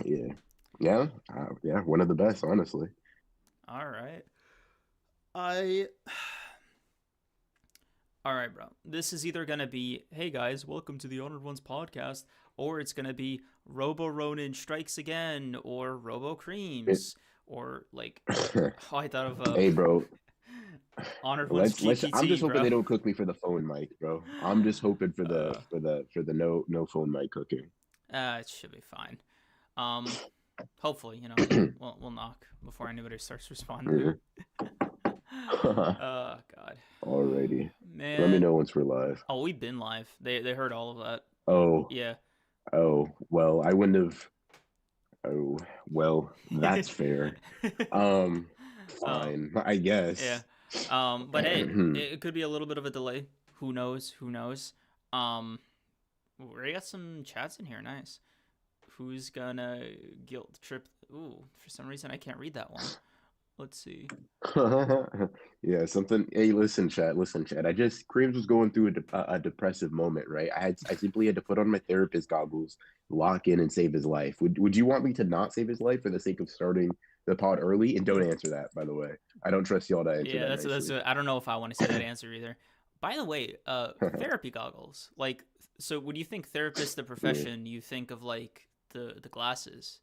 Yeah, yeah, yeah. One of the best, honestly. All right. I All right, bro. This is either going to be, "Hey guys, welcome to the Honored Ones podcast," or it's going to be "Robo Ronin strikes again," or "Robo It, Creams," or like oh, I thought of hey, bro. Honored Ones Let's. I'm just GPT, hoping bro. they don't cook me for the phone mic, bro. I'm just hoping for the Uh no phone mic cooking. it should be fine. Um Hopefully, we'll knock before anybody starts responding. Yeah. Oh god. Alrighty. Let me Man. know once we're live. Oh, we've been live. They heard all of that. Oh, Yeah. oh. Well, I wouldn't have. Oh, well, that's fair. Um, um fine, I guess. yeah. But hey, it could be a little bit of a delay. Who knows? Who knows? Um we got some chats in here. Nice. Who's gonna guilt trip? Ooh, for some reason I can't read that one. Let's see. Yeah, something. Hey, listen, chat. I just Creams was going through a depressive moment, right? I simply had to put on my therapist goggles, lock in, and save his life. Would you want me to not save his life for the sake of starting the pod early? And don't answer that, by the way. I don't trust y'all to answer Yeah, that that's nicely. I don't know if I want to see that answer either. By the way, therapy goggles. Like, so when you think therapist, the Yeah, profession, you think of like the glasses.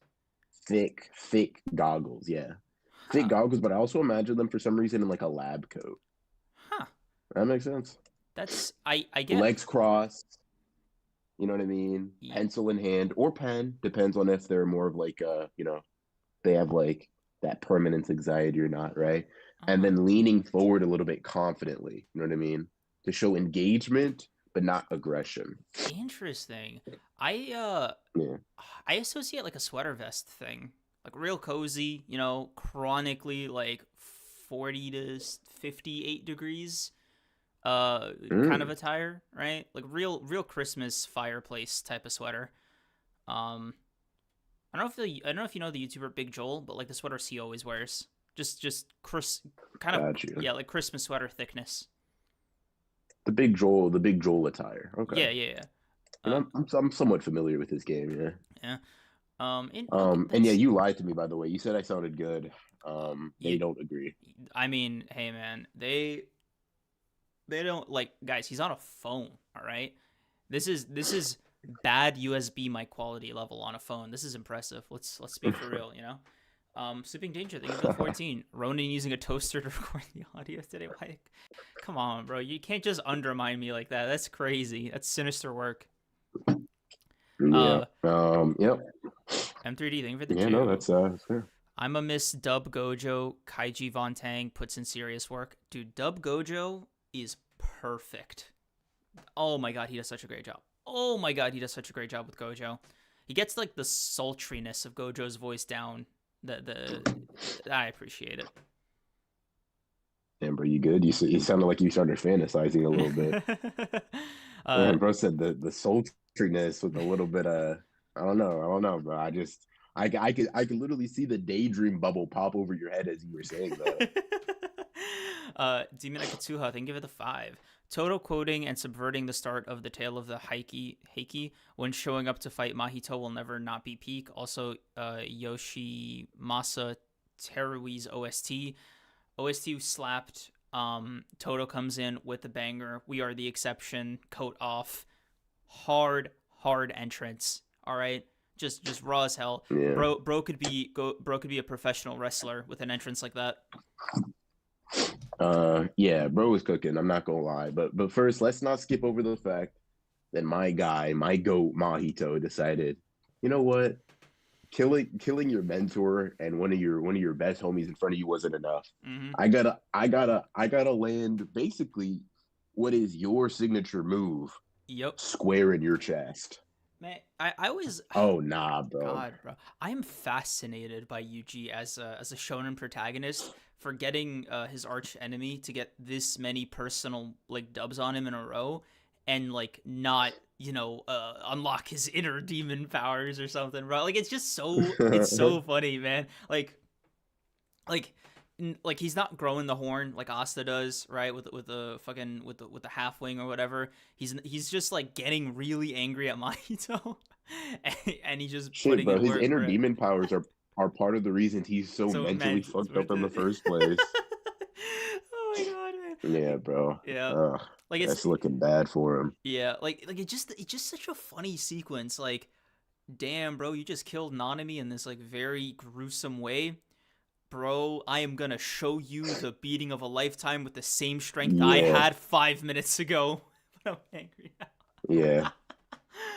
thick goggles. Yeah, thick Huh. goggles. But I also imagine them for some reason in like a lab coat. Huh. That makes sense. That's I get it. Legs crossed. You know what I mean? Ye- Pencil in hand or pen, depends on if they're more of like they have like that permanence anxiety or not, right? And Oh, then leaning forward a little bit confidently, you know what I mean? To show engagement but not aggression. interesting. I Yeah. I associate like a sweater vest thing. Like real cozy, chronically like 40 to 58 degrees kind of Mm, attire, right? Like real Christmas fireplace type of sweater. Um I don't know if you know the YouTuber Big Joel, but like the sweaters he always wears. Just kind of, got you. yeah, like Christmas sweater thickness. The big Joel attire. Okay. Yeah, yeah, yeah. And Uh I'm somewhat familiar with this game, yeah. yeah. Okay, And yeah, that's you lied to me by the way. You said I sounded good. yeah. They don't agree. I mean, hey man, they don't like guys. He's on a phone. All right, this is bad USB mic quality level on a phone. This is impressive. Let's speak for real. Sleeping Danger. Thank you for the 14. Ronan using a toaster to record the audio today. Why? Come on, bro. You can't just undermine me like that. That's crazy. That's sinister work. Yeah. Uh, Yep. M3D. Thank you for the Yeah, no, two. that's fair. I'm a Miss Dub Gojo. Kaiji Von Tang puts in serious work. Dude, Dub Gojo is perfect. Oh my god, he does such a great job. Oh my god, he does such a great job with Gojo. He gets like the sultriness of Gojo's voice down. I appreciate Amber, you good? You sounded like you started fantasizing a little bit. it. uh, And bro said the sultriness with a little bit of I don't know, bro. I could literally see the daydream bubble pop over your head as you were saying that. Demon Akatsuha, then give it the 5. Todo quoting and subverting the start of the tale of the Heiki when showing up to fight Mahito will never not be peak. Also, Yoshimasa Terui's OST. OST slapped. Todo comes in with the banger. We are the exception. Coat off. Hard entrance. All right, just raw as hell. Yeah. Bro could be a professional wrestler with an entrance like that. Yeah, bro was cooking, I'm not gonna lie. But first, let's not skip over the fact that my guy, my goat Mahito decided, you know what? Killing your mentor and one of your best homies in front of you wasn't enough. Mm-hmm. I gotta land basically what is your signature move Yep. square in your chest. Man, I always Oh nah, bro. God, bro. I am fascinated by Yuji as a shonen protagonist for getting his arch enemy to get this many personal like dubs on him in a row and like not unlock his inner demon powers or something, bro. Like it's so funny, man. Like like he's not growing the horn like Asta does, right? With the fucking with the half wing or whatever. He's just like getting really angry at Mahito, and he's just Shit, putting bro. in His work inner for it. demon powers are part of the reason he's so So mentally man, fucked up in the first place. oh my god, man. Yeah, Like, bro. yeah, Ugh, like it's that's looking bad for him. yeah, like it's just such a funny sequence. Like, damn, bro, you just killed Nanami in this like very gruesome way. Bro, I am gonna show you the beating of a lifetime with the same strength I Yeah, had 5 minutes ago. But I'm angry yeah. now.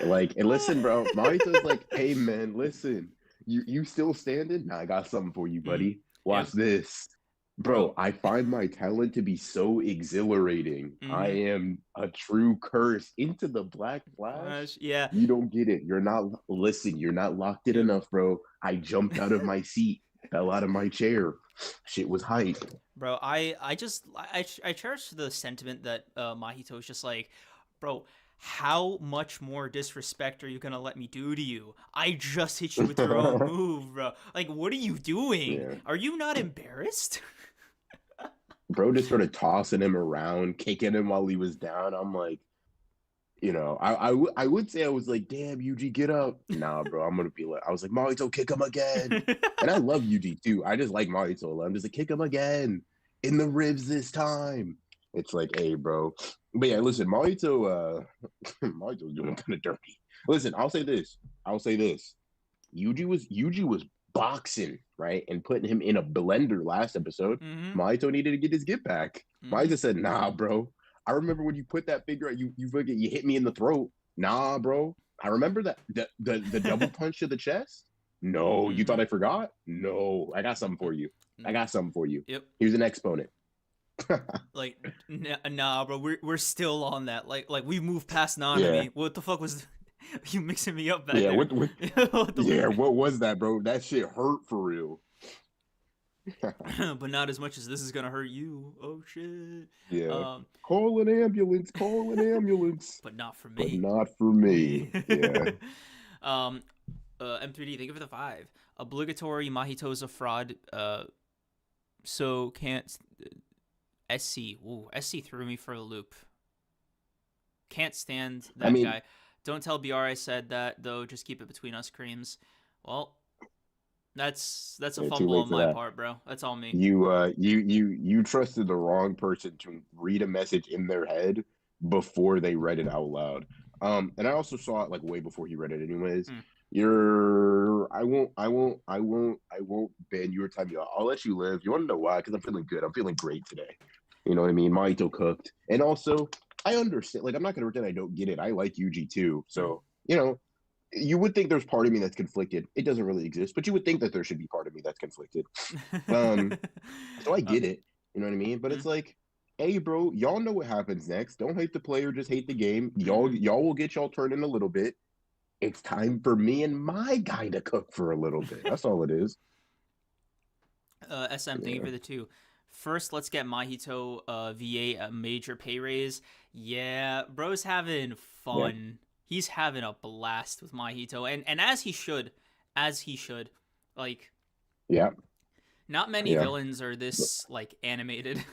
Like, and listen, bro. Mahito's like, hey, man, listen. You still standing? Nah, I got something for you, Mhm. buddy. Yep, Watch this. Bro, bro. I find my talent to be so exhilarating. I Mm-hmm. am a true curse. Into the Black Flash? Flash, yeah. You don't get it. You're not locked in Yep. enough, bro. I jumped out of my seat, fell out of my chair. Shit was hype. Bro, I cherish the sentiment that Mahito is just like, bro, how much more disrespect are you gonna let me do to you? I just hit you with your own move, bro. Like, what are you doing? Yeah. Are you not embarrassed? Bro just started tossing him around, kicking him while he was down. I'm like, I would say I was like, damn, Yuji, get up. Nah, bro, I'm gonna be like, I was like, Mahito, kick him again. And I love Yuji too. I just like Mahito a lot. I'm just like, kick him again in the ribs this time. It's like, hey, bro. But yeah, listen, Mahito's doing kind of dirty. Listen, I'll say this. Yuji was boxing, right? And putting him in a blender last episode. Mm-hmm. Mahito needed to get his get back. Mm-hmm. Mahito said, nah, bro. I remember when you put that finger out, you hit me in the throat. Nah, bro. I remember that the double punch to the chest. No, you thought Mm-hmm. I forgot? No, I got something for you. I got something for you. Yep. Here's an exponent. Like, nah, bro. We're still on that. Like we moved past Yeah, Nanami. What the fuck was you mixing me up back yeah. there? What was that, bro? That shit hurt for real. But not as much as this is gonna hurt you. Oh shit. Yeah. Um, Call an ambulance. Call an ambulance. but not for But me. not for me. Yeah. um, M3D. Thank you for the 5. Obligatory Mahito's a fraud. So can't. SC. Ooh, SC threw me for a loop. Can't stand I that mean, guy. Don't tell BR I said that though. Just keep it between us, creams. Well, that's a too fumble late on for my that. part, bro. That's all me. You trusted the wrong person to read a message in their head before they read it out loud. And I also saw it like way before he read it anyways. Hmm. I won't ban your time. I'll let you live. You want to know why? Because I'm feeling good. I'm feeling great today. You know what I mean? Mahito cooked. And also, I understand. Like, I'm not going to pretend I don't get it. I like Yuji too. Hmm. So, you would think there's part of me that's conflicted. It doesn't really exist, but you would think that there should be part of me that's conflicted. Um, so I get it. You know what I mean? But Hmm. it's like, hey, bro, y'all know what happens next. Don't hate the player, just hate the game. Y'all, Hmm. y'all will get y'all turned in a little bit. It's time for me and my guy to cook for a little bit. That's all it is. SM, thank you Yeah. for the 2. First, let's get Mahito VA a major pay raise. Yeah, bro's having Yeah. fun. He's having a blast with Mahito, and as he should. Like, Yeah. not many Yeah. villains are this like animated.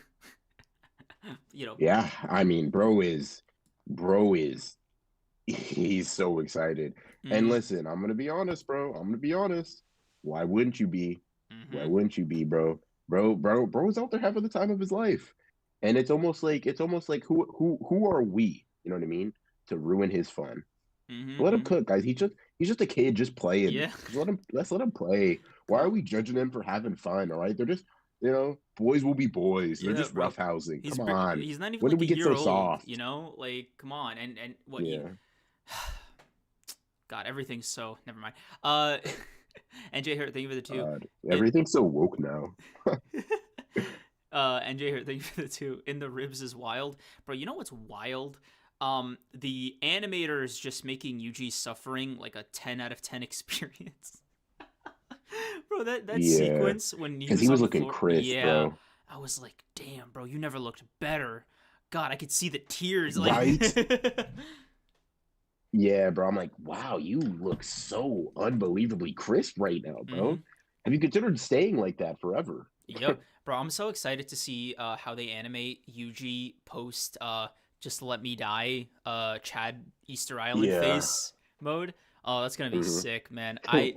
you know. Yeah. I mean, bro is he's so excited. And Mm-hmm. listen, I'm gonna be honest, bro. I'm gonna be honest. Why wouldn't you be? Why Mm-hmm. wouldn't you be, bro? Bro's out there having the time of his life. And it's almost like who are we? You know what I mean? To ruin his fun. Mm-hmm. Let him Mm-hmm. cook, guys. He's just a kid just playing. Yeah. Let's let him play. Come Why are on. we judging him for having fun? All right. They're just, boys will be boys. They're Yeah, just bro. roughhousing. He's Come on. he's not even When did like we a get year so old, soft? Like, come on. And what he Yeah. God, everything's so never mind. NJ here, thank you for the 2. It Everything's so woke now. NJ here, thank you for the 2. In the ribs is wild. Bro, you know what's wild? The animator is just making Yuji suffering like a 10 out of 10 experience. Bro, that Yeah. sequence when he Because was he on was the looking floor, crisp, yeah. bro. I was like, damn, bro, you never looked better. God, I could see the tears like Right? Yeah, bro. I'm like, wow, you look so unbelievably crisp right now, hmm bro. Have you considered staying like that forever? Yep, bro. I'm so excited to see how they animate Yuji post just let me die Chad Easter Island Yeah. face mode. Oh, that's gonna be Hmm. sick, man. I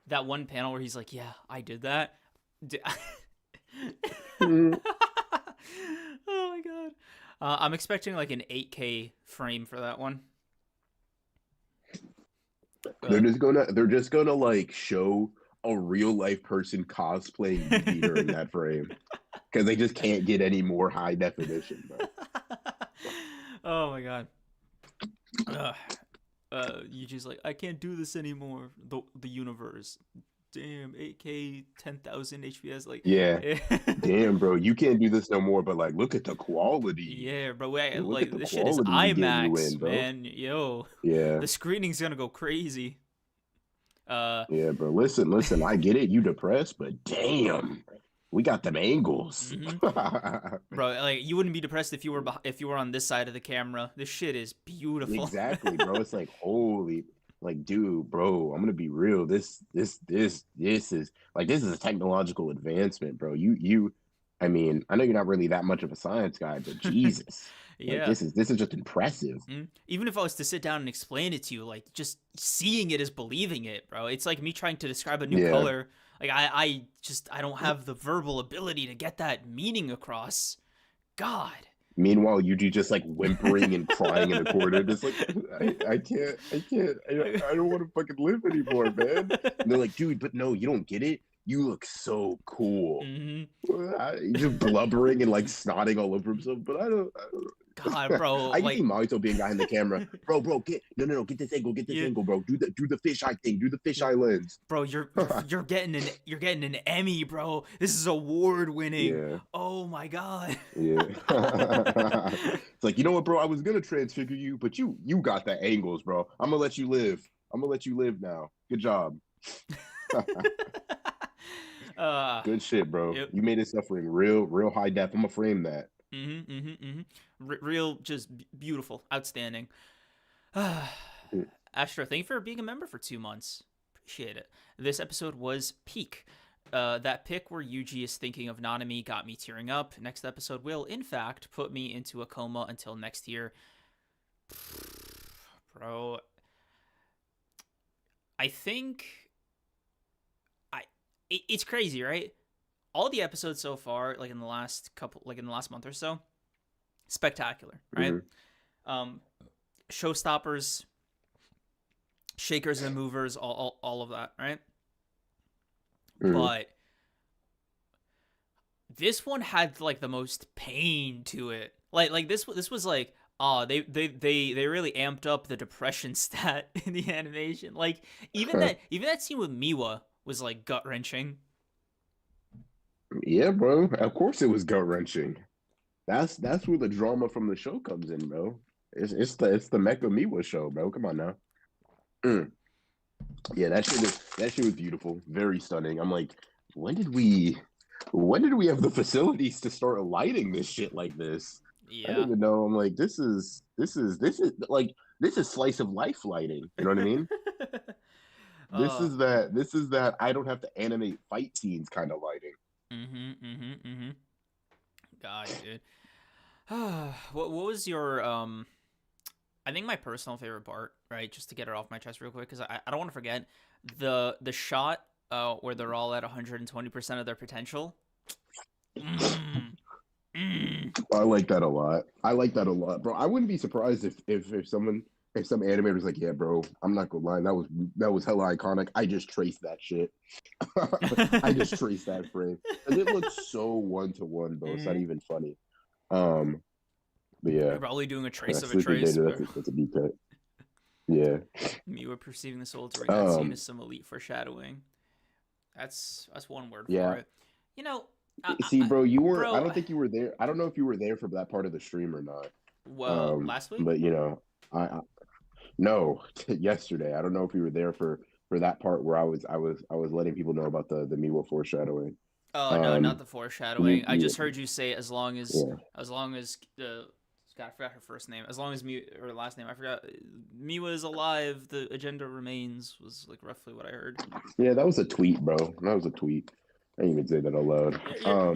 that one panel where he's like, "Yeah, I did that." Oh my god. I'm expecting like an 8K frame for that one. They're Uh, just gonna like show a real life person cosplaying Yugi during that frame because they just can't get any more high definition, bro. oh my god. Uh, Yuji's like, I can't do this anymore. The universe. Damn, 8K, 10,000 HPS. Like, Yeah, damn, bro, you can't do this no more. But like, look at the quality. yeah, bro. Look at Like the this shit is quality we getting you IMAX, in, bro. man. Yo, Yeah, the screening's gonna go crazy. Uh, yeah, bro. Listen. I get it. You depressed, but damn, we got them angles. mhm. Bro, like you wouldn't be depressed if you were if you were on this side of the camera. This shit is beautiful. Exactly, bro. It's like holy, like, dude, bro. I'm gonna be real. This is like this is a technological advancement, bro. I mean, I know you're not really that much of a science guy, but Jesus, like Yeah. this is just impressive. Even if I was to sit down and explain it to you, like just seeing it is believing it, bro. It's like me trying to describe a new Yeah. color. Like I don't have the verbal ability to get that meaning across. God. Meanwhile, Yuji just like whimpering and crying in the corner, just like I don't want to fucking live anymore, man. And they're like, dude, but no, you don't get it. You look so cool. hmm He's just blubbering and like snotting all over himself. But I don't. God, bro, I can see like Mahito being behind the camera, bro. Get no, get this you, angle, bro. Do the fisheye thing. Do the fisheye lens. bro, you're getting an Emmy, bro. This is award winning. Yeah, Oh my god. yeah. It's like, you know what, bro? I was gonna transfigure you, but you got the angles, bro. I'm gonna let you live. I'm gonna let you live now. Good job. Good shit, bro. Yep. You made it suffering real high def. I'm gonna frame that. Real, just beautiful, outstanding. Astro, thank you for being a member for 2 months. Appreciate it. This episode was peak. That pic where Yuji is thinking of Nanami got me tearing up. Next episode will, in fact, put me into a coma until next year. Bro, I think it's crazy, right? All the episodes so far, like in the last month or so, spectacular, right? Mm-hmm. Showstoppers, shakers and movers, all of that, right? Mm-hmm. But this one had like the most pain to it. Like this was like, oh, they really amped up the depression stat in the animation. Like even that scene with Miwa was like gut wrenching. Yeah, bro. Of course it was gut wrenching. That's where the drama from the show comes in, bro. It's the Mecha Miwa show, bro. Come on now. Mm. Yeah, that shit was beautiful, very stunning. I'm like, when did we have the facilities to start lighting this shit like this? I Yeah. didn't even know. I'm like, this is slice of life lighting. You know what I mean? uh. This is that I don't have to animate fight scenes kind of lighting. God, dude. What was your I think my personal favorite part, right? Just to get it off my chest real quick, because I don't want to forget the shot where they're all at 120% of their potential. I like that a lot. Bro. I wouldn't be surprised if some animator's like, yeah, bro, I'm not gonna lie, that was hella iconic. I just traced that shit. I just traced that frame. And it looks so one to one, bro. It's not even funny. But yeah, You're probably doing a trace of a sleeping trace. data. That's a deep cut. Yeah. You were perceiving the soul during that scene as some elite foreshadowing. That's one word Yeah. for it. You know, See, bro, you were. bro, I don't think you were there. I don't know if you were there for that part of the stream or not. well, last week. But you know, I no yesterday. I don't know if you were there for that part where I was letting people know about the Miwa foreshadowing. Oh no, not the foreshadowing. I just Yeah, heard you say as long as yeah. God, I forgot her first name. As long as or last name, I forgot. Miwa is alive. The agenda remains was like roughly what I heard. Yeah, that was a tweet, bro. That was a tweet. I didn't even say that aloud.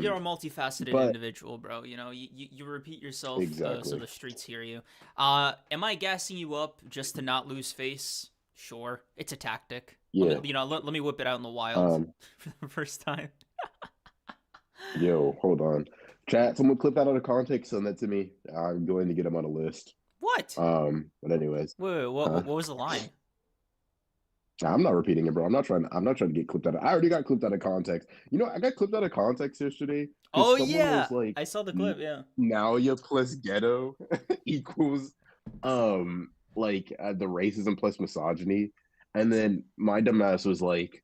You're a multifaceted But individual, bro. You know, you repeat yourself so exactly. the streets hear you. Am I gassing you up just to not lose face? Sure, it's a tactic. Yeah. Let me whip it out in the wild Um, for the first time. yo, hold on. Chat, someone clip that out of context, send that to me. I'm going to get them on a list. What? But anyways, Wait, huh? what was the line? I'm not repeating it, bro. I'm not trying to get clipped out of. I already got clipped out of context. You know, I got clipped out of context yesterday because Oh someone yeah, was like, I saw the clip. Yeah. Nalia plus ghetto equals, the racism plus misogyny," and then my dumbass was like,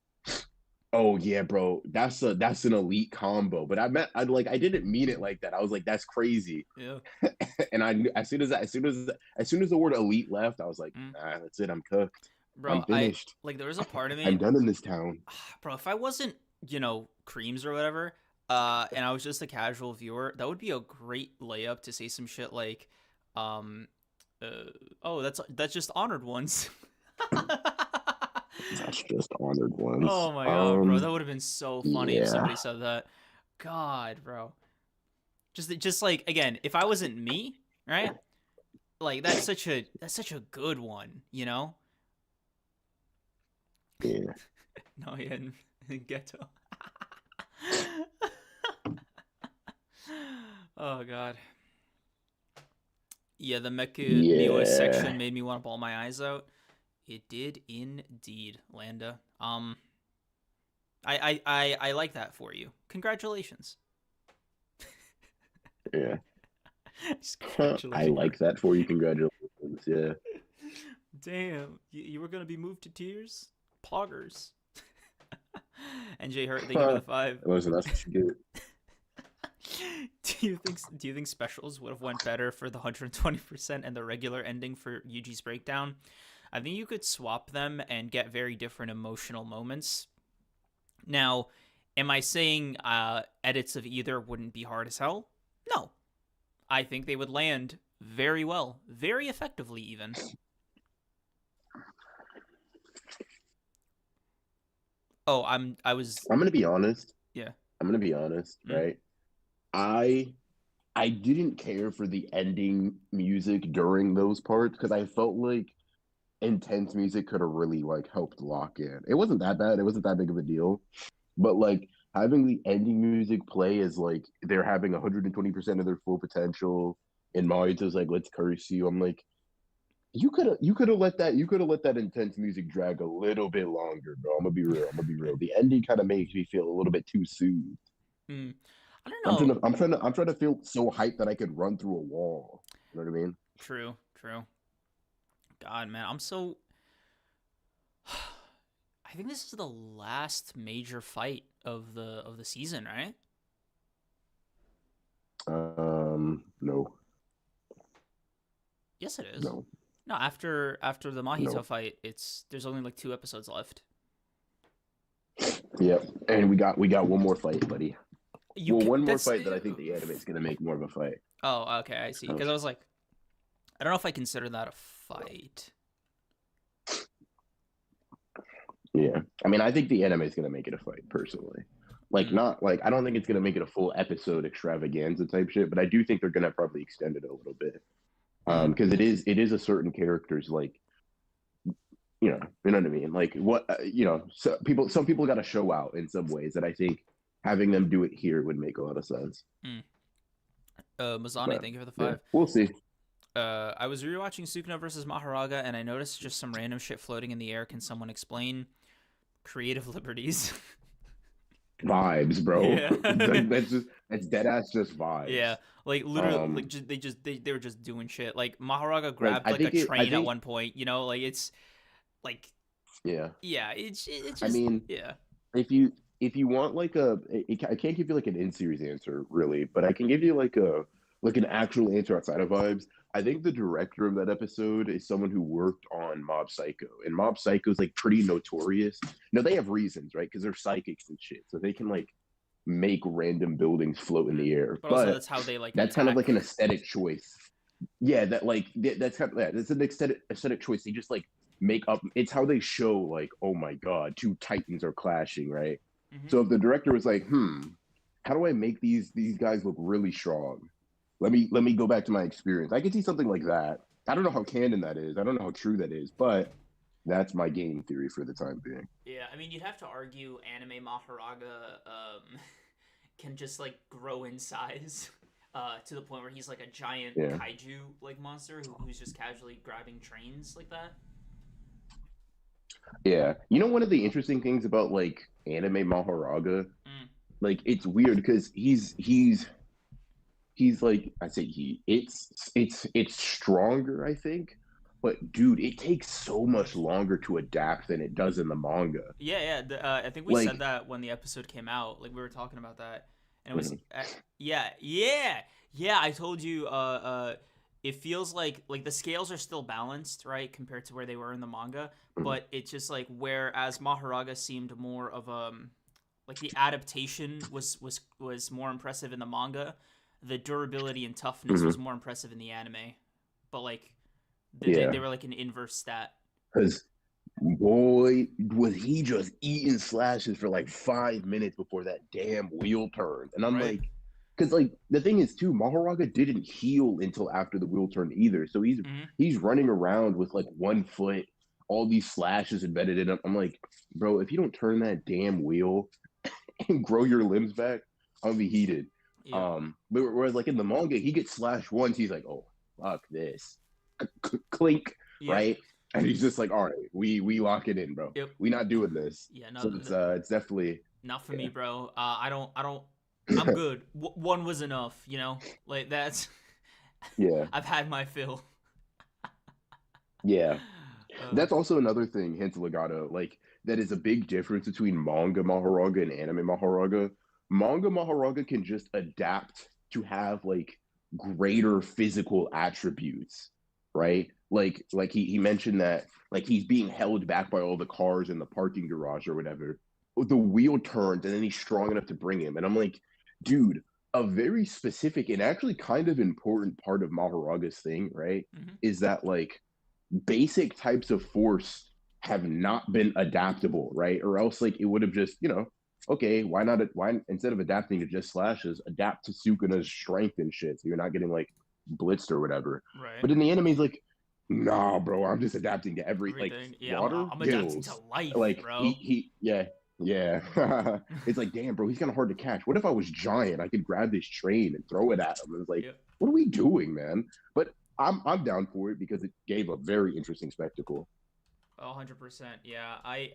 "Oh yeah, bro, that's an elite combo." But I didn't mean it like that. I was like, "That's crazy," Yeah. and I knew as soon as the word elite left, I was like, Mm. "Ah, that's it. I'm cooked. I'm Bro, I finished. like there was a part of I'm me, done in this town." bro. If I wasn't, creams or whatever, and I was just a casual viewer, that would be a great layup to say some shit like, um, uh, oh, that's just honored ones. That's just honored ones. Oh my god, bro, that would have been so funny if Yeah, somebody said that. God, bro, just like again, if I wasn't me, right? Like that's such a good one, you know? yeah, No, yeah, ghetto. Oh god. Yeah, the Mecha Niwa yeah, section made me want to bawl my eyes out. It did indeed, Landa. I like that for you. Congratulations. yeah. Just I congratulating her. like that for you. Congratulations. Yeah. Damn, you were gonna be moved to tears. Poggers. And Jay Hurt, thank you for Huh. the 5. Listen, that's what you get. Do you think specials would have went better for the 120% and the regular ending for Yuji's breakdown? I think you could swap them and get very different emotional moments. Now, am I saying edits of either wouldn't be hard as hell? No. I think they would land very well, very effectively even. Oh, I was I'm gonna be honest. yeah. I'm gonna be honest, Mm, right? I I didn't care for the ending music during those parts because I felt like intense music could have really like helped lock in. It wasn't that bad. It wasn't that big of a deal. But like having the ending music play is like they're having 120% of their full potential, and Mahito's like, "Let's curse you." I'm like, you could have let that intense music drag a little bit longer, bro. I'm gonna be real. I'm gonna be real. The ending kind of makes me feel a little bit too soothed. mm. I don't know. I'm trying to feel so hyped that I could run through a wall. You know what I mean? True, true. God, man, I'm so I think this is the last major fight of the season, right? No, Yes, it is. no, No, after the Mahito no. fight, it's there's only like 2 episodes left. Yep. And we got one more fight, buddy. You Well, could one more that's fight that I think the anime is gonna make more of a fight. oh okay, I see. So Because I was like, I don't know if I consider that a fight. yeah, I mean, I think the anime is gonna make it a fight personally. Like, Mm, not like I don't think it's gonna make it a full episode extravaganza type shit, but I do think they're gonna probably extend it a little bit. mm, Because it is a certain character's like you know what I mean. Like what so some people got to show out in some ways that I think having them do it here would make a lot of sense. mm. Mazani, But thank you for the yeah, 5. we'll see. I was rewatching Sukuna versus Maharaga, and I noticed just some random shit floating in the air. Can someone explain? Creative liberties. Vibes, bro. Yeah. That's dead ass just Yeah, vibes. like literally, like Um, they were just doing shit. Like Maharaga like grabbed like a I train at think one point. Like it's like yeah. yeah, it's I just mean, yeah. if you want like I can't give you like an in series answer really, but I can give you like an actual answer outside of vibes. I think the director of that episode is someone who worked on Mob Psycho, and Mob Psycho is like pretty notorious. No, they have reasons, right? Because they're psychics and shit, so they can like make random buildings float in Mm. the air. But also But that's how they like that's kind of like an attack. aesthetic choice. Yeah, that's kind of yeah, that's an aesthetic choice. They just like make up. It's how they show like, oh my god, two titans are clashing, right? Mm-hmm. So if the director was like, how do I make these guys look really strong? Let me go back to my experience. I could see something like that. I don't know how canon that is. I don't know how true that is, but that's my game theory for the time being. Yeah, I mean, you'd have to argue anime Maharaga can just like grow in size to the point where he's like a giant Yeah. kaiju like monster who's just casually grabbing trains like that. Yeah. You know, one of the interesting things about like anime Maharaga, Mm. like it's weird because he's like I say it's stronger, I think. But dude, it takes so much longer to adapt than it does in the manga. Yeah, yeah. I think we said Like, that when the episode came out. Like we were talking about that, and it was, mhm, yeah, yeah, yeah. I told you, it feels like the scales are still balanced, right, compared to where they were in the manga. mhm, But it's just like whereas Maharaga seemed more of like the adaptation was more impressive in the manga, the durability and toughness was mhm, more impressive in the anime. But like they yeah. were like an inverse stat. Because boy, was he just eating slashes for like 5 minutes before that damn wheel turned. And I'm Right. like, because like the thing is too, Maharaga didn't heal until after the wheel turned either. So he's Mm-hmm. he's running around with like 1 foot, all these slashes embedded in him. I'm like, bro, if you don't turn that damn wheel and grow your limbs back, I'll be heated. Yep. But whereas like in the manga, he gets slashed once, he's like, oh fuck this, clink, Yep. right? And he's just like, all right, we lock it in, bro. Yep. We not doing this. Yeah, So it's definitely not for yeah me, bro. I don't. I'm good. One was enough, you know. Like that's. yeah I've had my fill. yeah. Uh, That's also another thing, hence legato. Like that is a big difference between manga Maharaga and anime Maharaga. Manga Maharaga can just adapt to have like greater physical attributes, right? Like he mentioned that like he's being held back by all the cars in the parking garage or whatever. The wheel turns and then he's strong enough to bring him. And I'm like, dude, a very specific and actually kind of important part of Maharaga's thing, right? mm-hmm. Is that like basic types of force have not been adaptable, right? Or else like it would have just, okay, why not why instead of adapting to just slashes, adapt to Sukuna's strength and shit. So you're not getting like blitzed or whatever. Right. But in the anime, it's like, nah, bro, I'm just adapting to every like Everything. Yeah, water I'm adapting to gills. life, Like he bro. he yeah. Yeah. It's like, damn, bro, he's kind of hard to catch. What if I was giant? I could grab this train and throw it at him. And it's like, Yep. what are we doing, man? But I'm down for it because it gave a very interesting spectacle. Oh, 100%. Yeah, I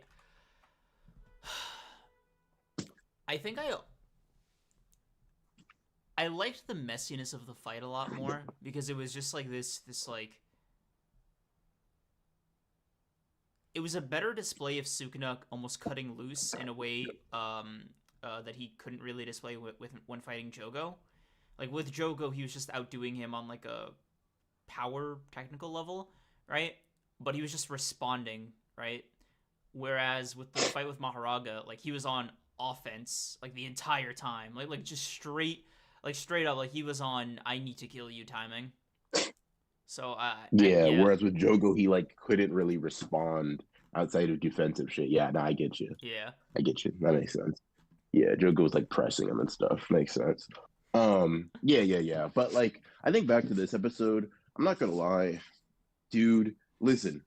think I liked the messiness of the fight a lot more because it was just like this like it was a better display of Sukuna almost cutting loose in a way that he couldn't really display with when fighting Jogo. Like with Jogo, he was just outdoing him on like a power technical level, right? But he was just responding, right? Whereas with the fight with Maharaga, like he was on offense like the entire time, like just straight up, like he was on I need to kill you timing. So Yeah, yeah, whereas with Jogo, he like couldn't really respond outside of defensive shit. Yeah, no, I get you. yeah. I get you. That makes sense. Yeah, Jogo was like pressing him and stuff. Makes sense. Yeah. But like, I think back to this episode. I'm not gonna lie, dude. Listen.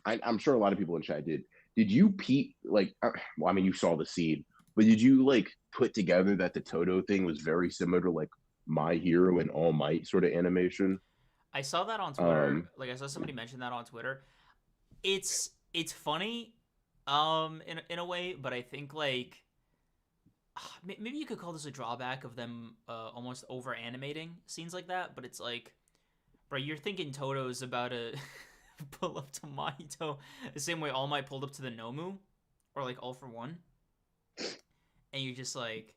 I'm sure a lot of people in chat did. Did you peep like? Well, I mean, you saw the scene, but did you like put together that the Todo thing was very similar to like My Hero and All Might sort of animation? I saw that on Twitter. Um, Like I saw somebody mention that on Twitter. It's funny, in a way, but I think like maybe you could call this a drawback of them almost over animating scenes like that. But it's like, bro, you're thinking Toto's about to pull up to Mahito the same way All Might pulled up to the Nomu, or like All for One, and you're just like,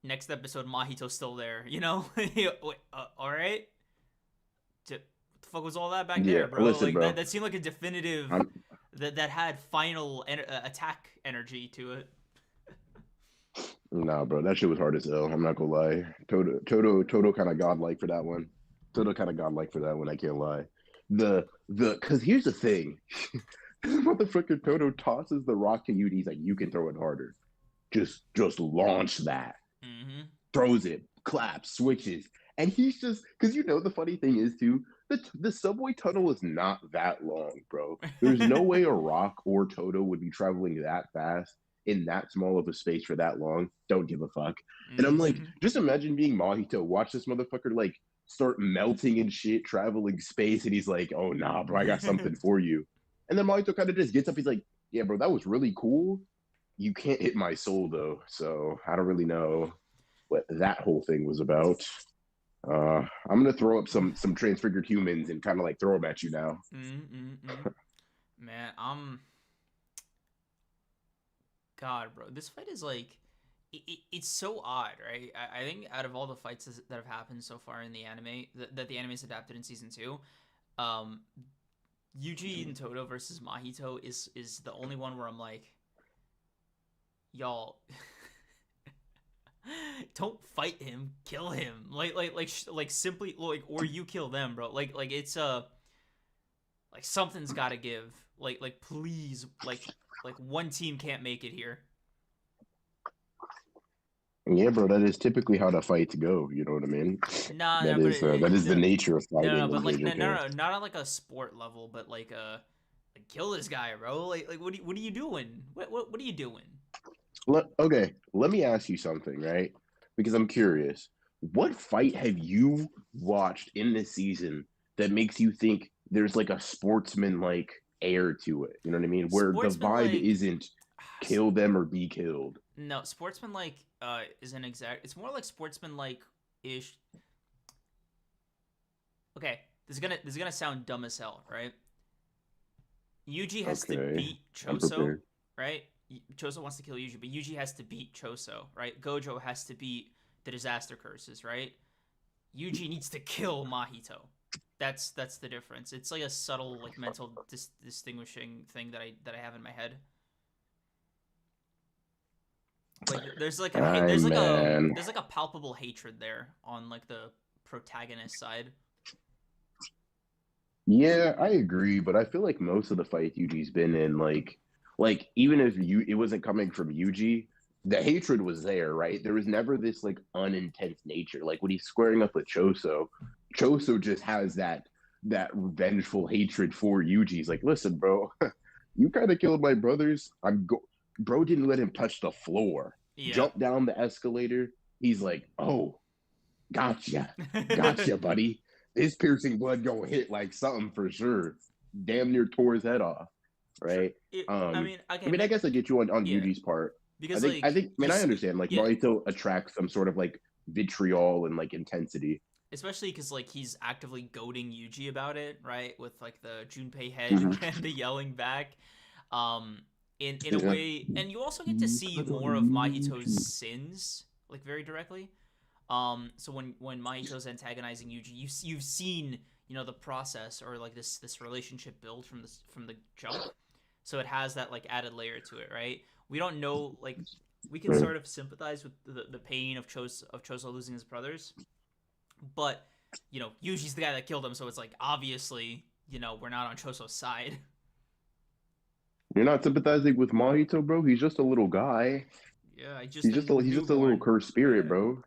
next episode Mahito's still there, you know? Wait, all right. What the fuck was all that back yeah, there, bro? listen, Like bro. that seemed like a definitive I'm that had final attack energy to it. Nah, bro. That shit was hard as hell. I'm not gonna lie. Toto kind of godlike for that one. Toto kind of godlike for that one. I can't lie. Because here's the thing. Motherfucker Todo tosses the rock to Yuji. He's like, you can throw it harder. Just launch that. Mm-hmm. Throws it, claps, switches. And he's just because the funny thing is too, the subway tunnel is not that long, bro. There's no way a rock or Todo would be traveling that fast in that small of a space for that long. Don't give a fuck. And I'm like, Mm-hmm. just imagine being Mahito, watch this motherfucker like start melting and shit, traveling space, and he's like, oh nah, bro, I got something for you. And then Mahito kind of just gets up, he's like, yeah, bro, that was really cool. You can't hit my soul though, so I don't really know what that whole thing was about. I'm gonna throw up some transfigured humans and kind of like throw them at you now. Mm-hmm. Man, God, bro, this fight is like, it's so odd, right? I think out of all the fights that have happened so far in the anime, that the anime is adapted in season two, um, Yuji and Todo versus Mahito is the only one where I'm like, y'all, don't fight him, kill him, like simply like, or you kill them, bro. Like it's like something's got to give. Like please, like one team can't make it here. Yeah, bro, that is typically how the fights go. You know what I mean? Nah, That nah, but is that is the no, nature of no, fighting no, in but like no, JJK. no, no, not on like a sport level, but like kill this guy, bro. Like what are you doing? What are you doing? Okay, let me ask you something, right? Because I'm curious. What fight have you watched in this season that makes you think there's like a sportsman like air to it? You know what I mean? Where the Sportsman vibe like isn't kill them or be killed. no, sportsman like isn't exact. It's more like sportsman like ish. Okay, this is gonna sound dumb as hell, right? Yuji has to Okay, beat I'm Choso, prepared. right? Choso wants to kill Yuji, but Yuji has to beat Choso, right? Gojo has to beat the disaster curses, right? Yuji needs to kill Mahito. That's the difference. It's like a subtle like mental distinguishing thing that I have in my head. Like Ay, man. there's like a palpable hatred there on like the protagonist side. Yeah, I agree, but I feel like most of the fights Yuji's been in, like even if you it wasn't coming from Yuji, the hatred was there, right? There was never this like unintense nature. Like when he's squaring up with Choso, Choso just has that revengeful hatred for Yuji. He's like, listen, bro, you kind of killed my brothers. Bro didn't let him touch the floor. Yep. Jump down the escalator. He's like, oh, gotcha, gotcha, buddy. This piercing blood gonna hit like something for sure. Damn near tore his head off, Sure. right? I mean, I okay, mean, I guess I get you on yeah, Yuji's part. because I like think, I mean, I understand. Like yeah, Mahito attracts some sort of like vitriol and like intensity. especially because like he's actively goading Yuji about it, right? With like the Junpei head Mhm. and the yelling back. Um, in a Yeah. way, and you also get to see more of Mahito's sins like very directly. So when Mahito's antagonizing Yuji, you've seen the process or like this relationship build from the jump. So it has that like added layer to it, right? We don't know like we can sort of sympathize with the pain of Choso losing his brothers, but Yuji's the guy that killed him, so it's like obviously we're not on Choso's side. You're not sympathizing with Mahito, bro. He's just a little guy. Yeah, I just a He's just a little newborn. cursed spirit, Yeah, bro.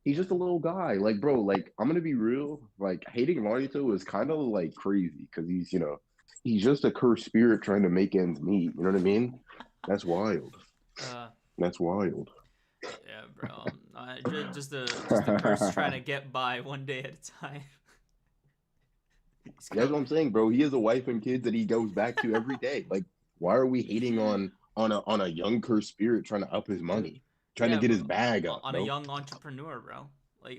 He's yeah, just a little guy. Like, bro, like I'm gonna be real. Like hating Mahito is kind of like crazy because he's just a cursed spirit trying to make ends meet. You know what I mean? That's wild. uh, That's wild. yeah, bro. Just a curse trying to get by one day at a time. He's That's go. what I'm saying, bro. He has a wife and kids that he goes back to every day. Like, why are we hating on a young cursed spirit trying to up his money, trying to Yeah, get his bro. bag up, On a bro? young entrepreneur, bro. Like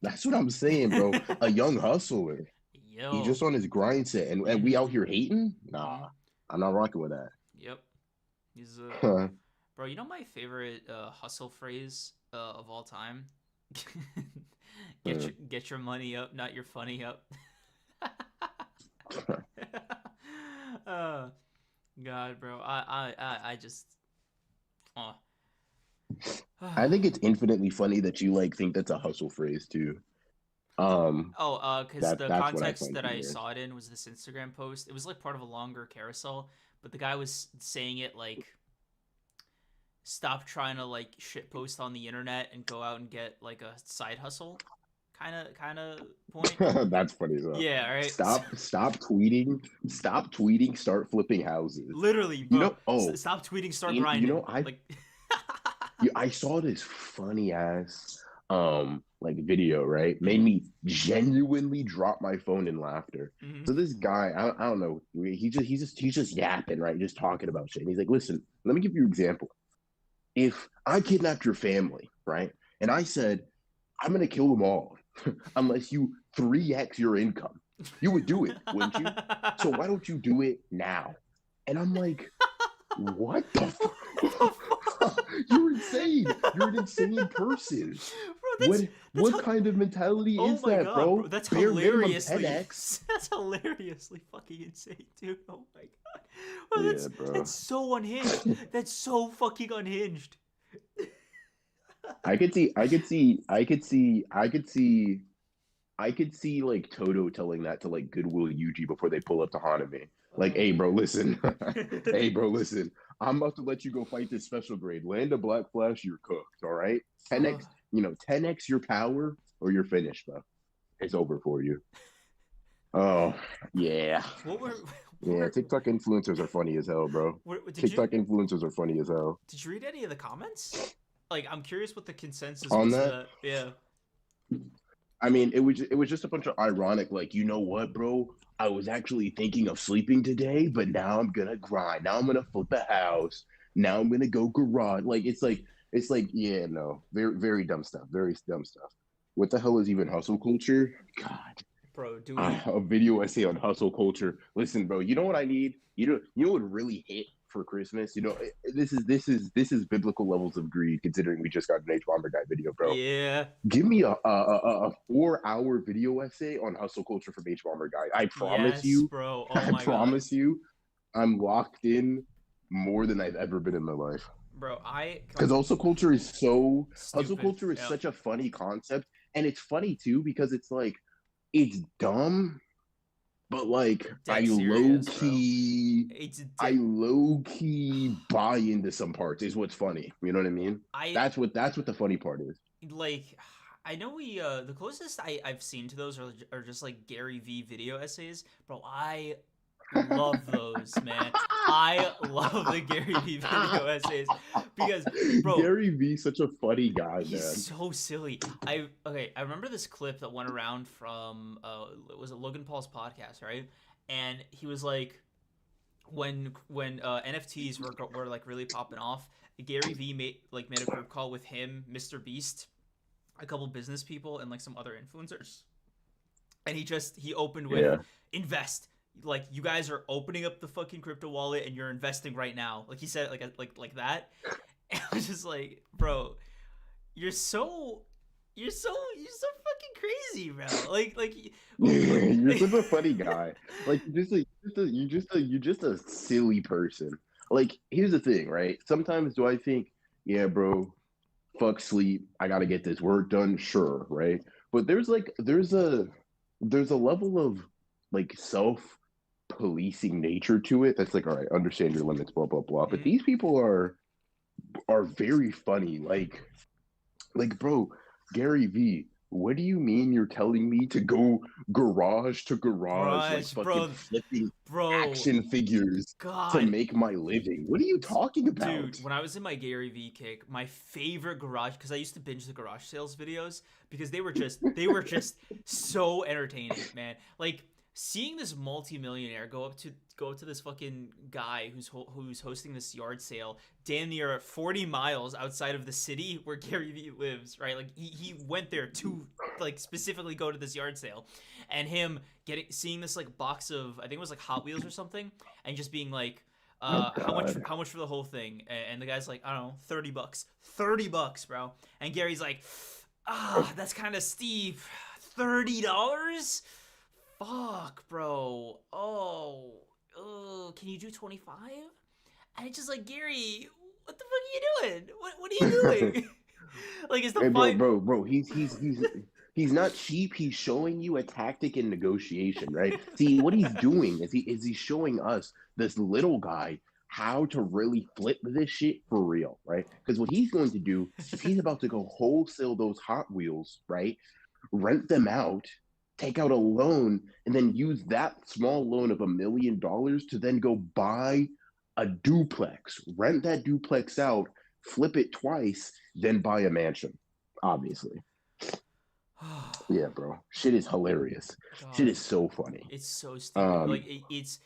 That's what I'm saying, bro. A young hustler. He yo. just on his grind set, and we Mhm. out here hating? Nah, Mhm. I'm not rocking with that. Yep. He's Huh. bro, you know my favorite hustle phrase of all time? Get your money up, not your funny up. uh God, bro. I just oh. I think it's infinitely funny that you like think that's a hustle phrase too. Oh, because the that's what I context find that I humorous. saw it in was this Instagram post. It was like part of a longer carousel, but the guy was saying it like, stop trying to like shit post on the internet and go out and get like a side hustle, kind of point. That's funny though. Yeah, right. Stop tweeting, start flipping houses. Literally, You bro. know, oh, Stop tweeting, start you know, grinding. Like, I saw this funny ass like video, right? Made mhm, me genuinely drop my phone in laughter. mhm. So this guy, I don't know, he's just yapping, right? Just talking about shit. And he's like, listen, let me give you an example. If I kidnapped your family, right? And I said, I'm gonna kill them all unless you 3x your income. You would do it, wouldn't you? So why don't you do it now? And I'm like, what the What fuck? You're insane. You're an insane person. bro, What that's what kind of mentality oh is my that, god, bro. bro? That's Bare minimum hilariously 10x. that's hilariously fucking insane, dude. Oh my god. Bro, Yeah, bro. that's so unhinged. That's so fucking unhinged. I could see like Todo telling that to like Goodwill Yuji before they pull up to Hanami. Like, Oh hey, my bro, listen. god. Hey, bro, listen. I'm about to let you go fight this special grade. Land a Black Flash, you're cooked. All right. Ugh. 10x, 10x your power, or you're finished, bro. It's over for you. Oh, yeah. What were what Yeah. were TikTok influencers are funny as hell, bro. did you TikTok influencers are funny as hell. read any of the comments? Like, I'm curious what the consensus On was for that, that. Yeah. I mean, it was just a bunch of ironic, like, you know what, bro? I was actually thinking of sleeping today, but now I'm gonna grind. Now I'm gonna flip a house. Now I'm gonna go garage. Like, yeah, no, very very dumb stuff. Very dumb stuff. What the hell is even hustle culture? God, Bro, do we a video essay on hustle culture. Listen, bro, you know what I need? You know what really hit for Christmas? This is biblical levels of greed. Considering we just got an H Bomber guy video, bro. Yeah. Give me a 4 hour video essay on hustle culture from H Bomber Guy. I promise Yes, you, bro. Oh I my god. promise you, I'm locked in more than I've ever been in my life. Bro, Because hustle stupid. culture is Yep. such a funny concept, and it's funny too because it's like it's dumb, but like Dead serious, bro. It's I dead. low key buy into some parts. Is what's funny. You know what I mean? I That's what the funny part is. like I know we the closest I've seen to those are just like Gary V video essays. Bro, I love those, man. I love the Gary V video essays because bro, Gary V, such a funny guy, he's man. so silly. I remember this clip that went around from was it Logan Paul's podcast, right? And he was like when NFTs were like really popping off, Gary V made a group call with him, Mr. Beast, a couple business people, and like some other influencers. And he opened with Yeah. invest. Like, you guys are opening up the fucking crypto wallet and you're investing right now. Like he said, like that. And I was just like, bro, you're so you're so fucking crazy, bro. You're such a funny guy. Like you're just a silly person. Like here's the thing, right? Sometimes do I think, yeah, bro, fuck sleep. I gotta get this work done. Sure, right? But there's a level of like self policing nature to it that's like, all right, understand your limits, blah blah blah. But Mhm. these people are very funny. Like, bro, Gary V, what do you mean you're telling me to go garage to garage, like Garage, fucking flipping bro, action figures to God, make my living? What are you talking about? dude. When I was in my Gary V kick, my favorite garage, because I used to binge the garage sales videos because they were just so entertaining, man. Like, seeing this multimillionaire go up to this fucking guy who's hosting this yard sale damn near 40 miles outside of the city where Gary Vee lives, right? Like, he went there to like specifically go to this yard sale, and him seeing this like box of, I think it was like Hot Wheels or something, and just being like, Oh God. how much for the whole thing? And the guy's like, I don't know, $30, $30, bro. And Gary's like, that's kind of steep. $30? Fuck, bro. Oh, can you do 25? And it's just like, Gary, what the fuck are you doing? What are you doing? Like, it's the Hey, bro, fight. bro, bro. He's He's not cheap. He's showing you a tactic in negotiation, right? See, what he's doing is he's showing us this little guy how to really flip this shit for real, right? Because what he's going to do is he's about to go wholesale those Hot Wheels, right? Rent them out, take out a loan, and then use that small loan of $1 million to then go buy a duplex, rent that duplex out, flip it twice, then buy a mansion. Obviously. Yeah, bro. Shit is hilarious. Shit God, is so funny. it's so stupid. Um, It's.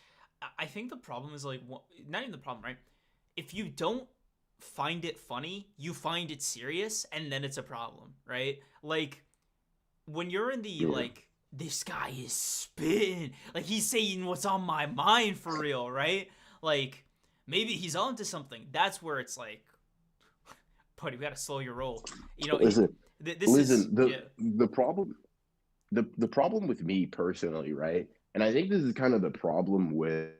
I think the problem is like not even the problem, right? If you don't find it funny, you find it serious, and then it's a problem, right? Like when you're in the yeah. like this guy is spitting, like he's saying what's on my mind for real, right? Like maybe he's onto something. That's where it's like, buddy, we gotta slow your roll. You know, Listen, this is listen, yeah. the problem the problem with me personally, right? And I think this is kind of the problem with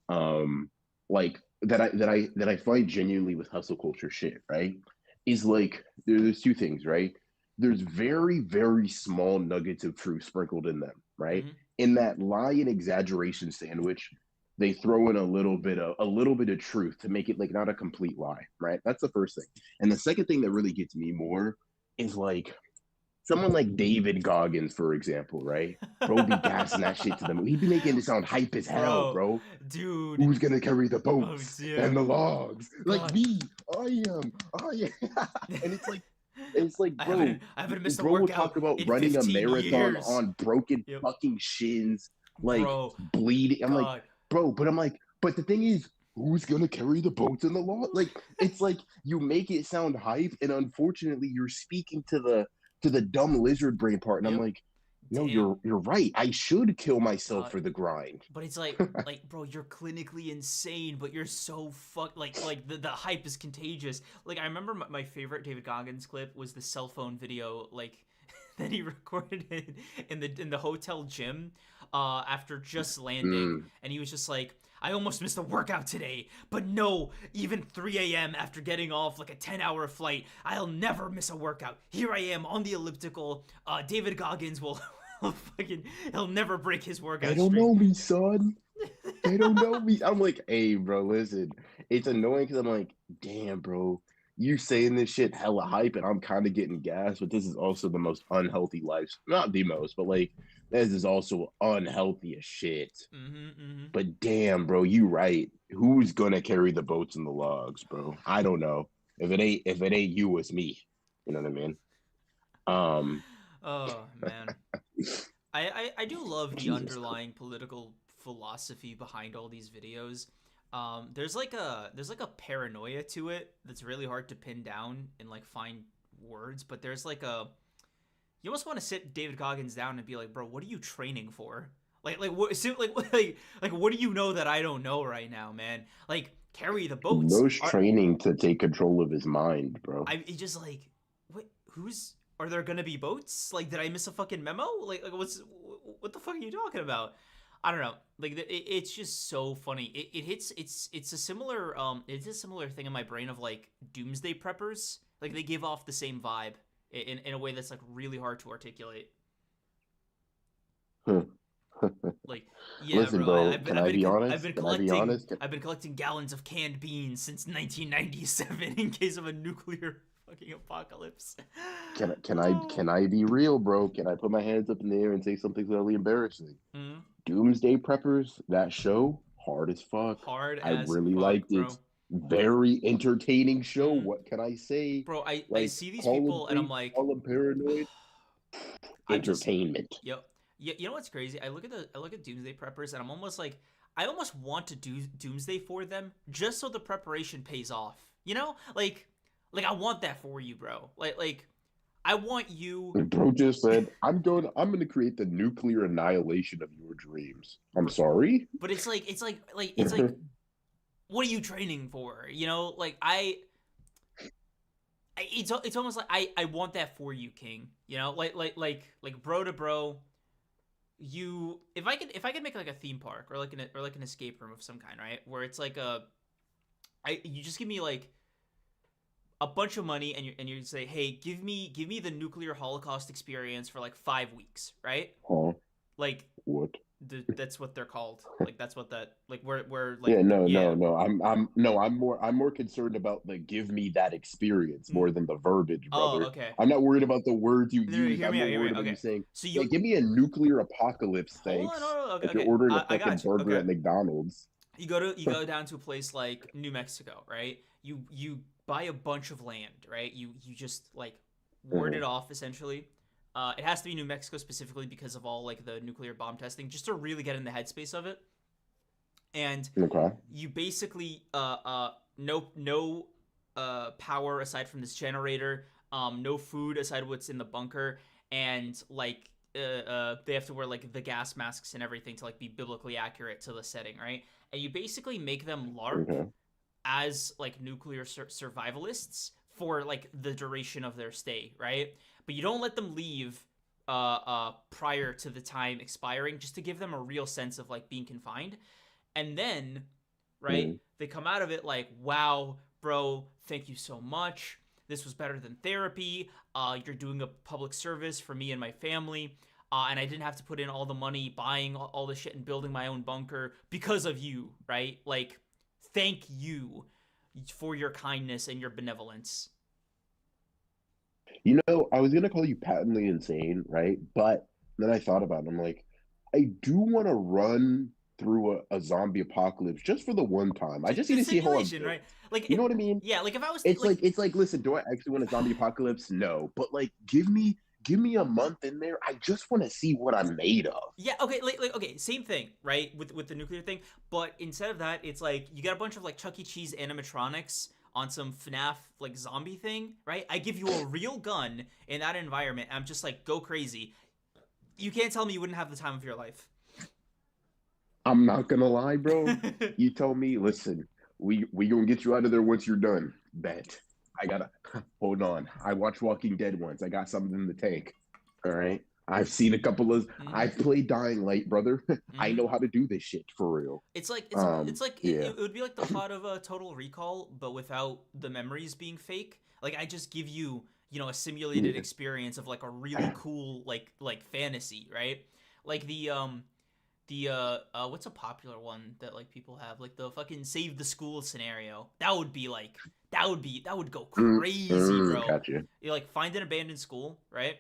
um like that I find genuinely with hustle culture shit, right? Is like there's two things, right? There's very, very small nuggets of truth sprinkled in them, right? Mm-hmm. In that lie and exaggeration sandwich, they throw in a little bit of truth to make it like not a complete lie, right? That's the first thing. And the second thing that really gets me more is like someone like David Goggins, for example, right? Bro be gassing that shit to them. He'd be making it sound hype as hell, Bro, bro. dude. Who's gonna carry the Oh boats dear. and the logs? Like God. me, I am, I am. And it's like, I haven't missed a bro will workout talk about in running a 15 marathon years. on broken Yep. fucking shins, like Bro, bleeding. I'm like, God. bro, but I'm like, but the thing is, who's gonna carry the boats and the log? Like, it's like you make it sound hype, and unfortunately, you're speaking to the dumb lizard brain part, and I'm Yep. like, no, Damn. you're right. I should kill myself God. for the grind. But it's like bro, you're clinically insane, but you're so like the hype is contagious. Like I remember my favorite David Goggins clip was the cell phone video like that he recorded in the hotel gym after just landing, Mm. and he was just like, I almost missed a workout today, but no, even 3 a.m. after getting off like a 10-hour flight, I'll never miss a workout. Here I am on the elliptical. David Goggins will fucking he'll never break his They workout don't streak. know me, son. They don't know me. I'm like, hey, bro, listen. It's annoying because I'm like, damn, bro, you saying this shit hella hype, and I'm kind of getting gas, but this is also the most unhealthy life. Not the most, but like, this is also unhealthy as shit. Mm-hmm, mm-hmm. But damn, bro, you right. Who's gonna carry the boats and the logs, bro? I don't know. If it ain't you, it's me. You know what I mean? Um, Oh man, I do love the Jesus Christ. underlying political philosophy behind all these videos. There's like a paranoia to it that's really hard to pin down and like find words, but there's like a you almost want to sit David Goggins down and be like, bro, what are you training for? Like what like what do you know that I don't know right now, man? Like carry the boats. Bro's Are training to take control of his mind, bro. I it just like what? Who's are there gonna be boats? Like, did I miss a fucking memo? Like what the fuck are you talking about? I don't know. Like, it's just so funny. It hits. It's a similar it's a similar thing in my brain of like doomsday preppers. Like they give off the same vibe in a way that's like really hard to articulate. Like, yeah, Listen, bro. bro, can I be honest? Can I be honest? I've been collecting gallons of canned beans since 1997 in case of a nuclear fucking apocalypse. Can I be real, bro? Can I put my hands up in the air and say something really embarrassing? Mm-hmm. Doomsday Preppers, that show, hard as fuck. Hard I as really fuck, liked it. bro. Very entertaining show. Mm-hmm. What can I say? Bro, I Like, see these call them people and I'm crazy, like, call them paranoid. I'm just, Entertainment. yep. Yeah, you know what's crazy? I look at Doomsday Preppers and I'm almost like, I almost want to do Doomsday for them just so the preparation pays off. You know, like I want that for you, bro. Like I want you, Bro just said, I'm gonna create the nuclear annihilation of your dreams. I'm sorry? but it's like what are you training for? You know, like it's almost like I want that for you, King. You know, like bro to bro. You if I could make like a theme park or like an escape room of some kind, right? Where it's like a I you just give me like a bunch of money, and you say, hey, give me the nuclear holocaust experience for like 5 weeks, right? Huh? Like What? that's what they're called. Like that's what that like we're like Yeah, no, yeah. no, no. I'm more concerned about the give me that experience more than the verbiage, Oh, brother. okay. I'm not worried about the words you No, no, used. hear I'm me out. more Hear me worried out. about you Okay. saying, So yeah, you give me a nuclear apocalypse, hold on. thanks. No, no, okay, Like you're okay. ordering a I fucking got you. burger Okay. at McDonald's. You go down to a place like New Mexico, right? You buy a bunch of land, right? You just like ward it Mhm. off essentially. It has to be New Mexico specifically because of all like the nuclear bomb testing, just to really get in the headspace of it. And Okay. you basically no power aside from this generator, no food aside what's in the bunker, and like they have to wear like the gas masks and everything to like be biblically accurate to the setting, right? And you basically make them LARP Okay. as like nuclear survivalists for like the duration of their stay, right? But you don't let them leave prior to the time expiring, just to give them a real sense of like being confined. And then, right, Mhm. they come out of it like, wow, bro, thank you so much. This was better than therapy. You're doing a public service for me and my family. And I didn't have to put in all the money buying all the shit and building my own bunker because of you, right? Like, thank you for your kindness and your benevolence. I was gonna call you patently insane, right? But then I thought about it. I'm like, I do want to run through a zombie apocalypse just for the one time. I Just just the need to see how I simulation, feel. right? Like, You if, know what I mean? yeah, like if I was It's like, like listen, do I actually want a zombie apocalypse? No, but like give me a month in there. I just want to see what I'm made of. yeah, okay, like okay, same thing, right? With the nuclear thing, but instead of that, it's like you got a bunch of like Chuck E. Cheese animatronics on some FNAF like zombie thing, right? I give you a real gun in that environment. And I'm just like go crazy. You can't tell me you wouldn't have the time of your life. I'm not gonna lie, bro. You told me, listen, we gonna get you out of there once you're done. Bet. I gotta hold on. I watched Walking Dead once. I got something in the tank. All right. I've seen a couple of. Mm-hmm. I've played Dying Light, brother. I Mm-hmm. know how to do this shit for real. It's like Yeah. it would be like the plot of a Total Recall, but without the memories being fake. Like I just give you, a simulated Yeah. experience of like a really cool like fantasy, right? Like the what's a popular one that like people have, like the fucking save the school scenario. That would be like that would go crazy, bro. Gotcha. You like find an abandoned school, right?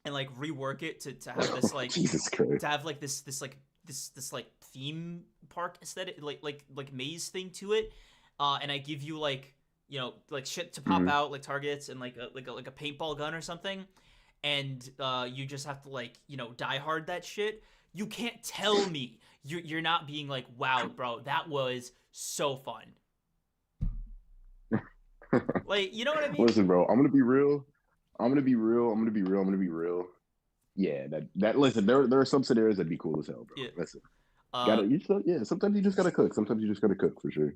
And like rework it to have this like Jesus Christ. to have like this like theme park aesthetic, like maze thing to it. And I give you like like shit to pop Mhm. out, like targets and like a paintball gun or something, and you just have to like die hard that shit. You can't tell me you're not being like, wow, bro, that was so fun. Like, you know what I mean? Listen, bro. I'm gonna be real. I'm gonna be real. I'm gonna be real. I'm gonna be real. Yeah, that listen, there are some scenarios that'd be cool as hell, bro. Yeah. Listen, Uh, yeah. Sometimes you just gotta cook. Sometimes you just gotta cook for sure.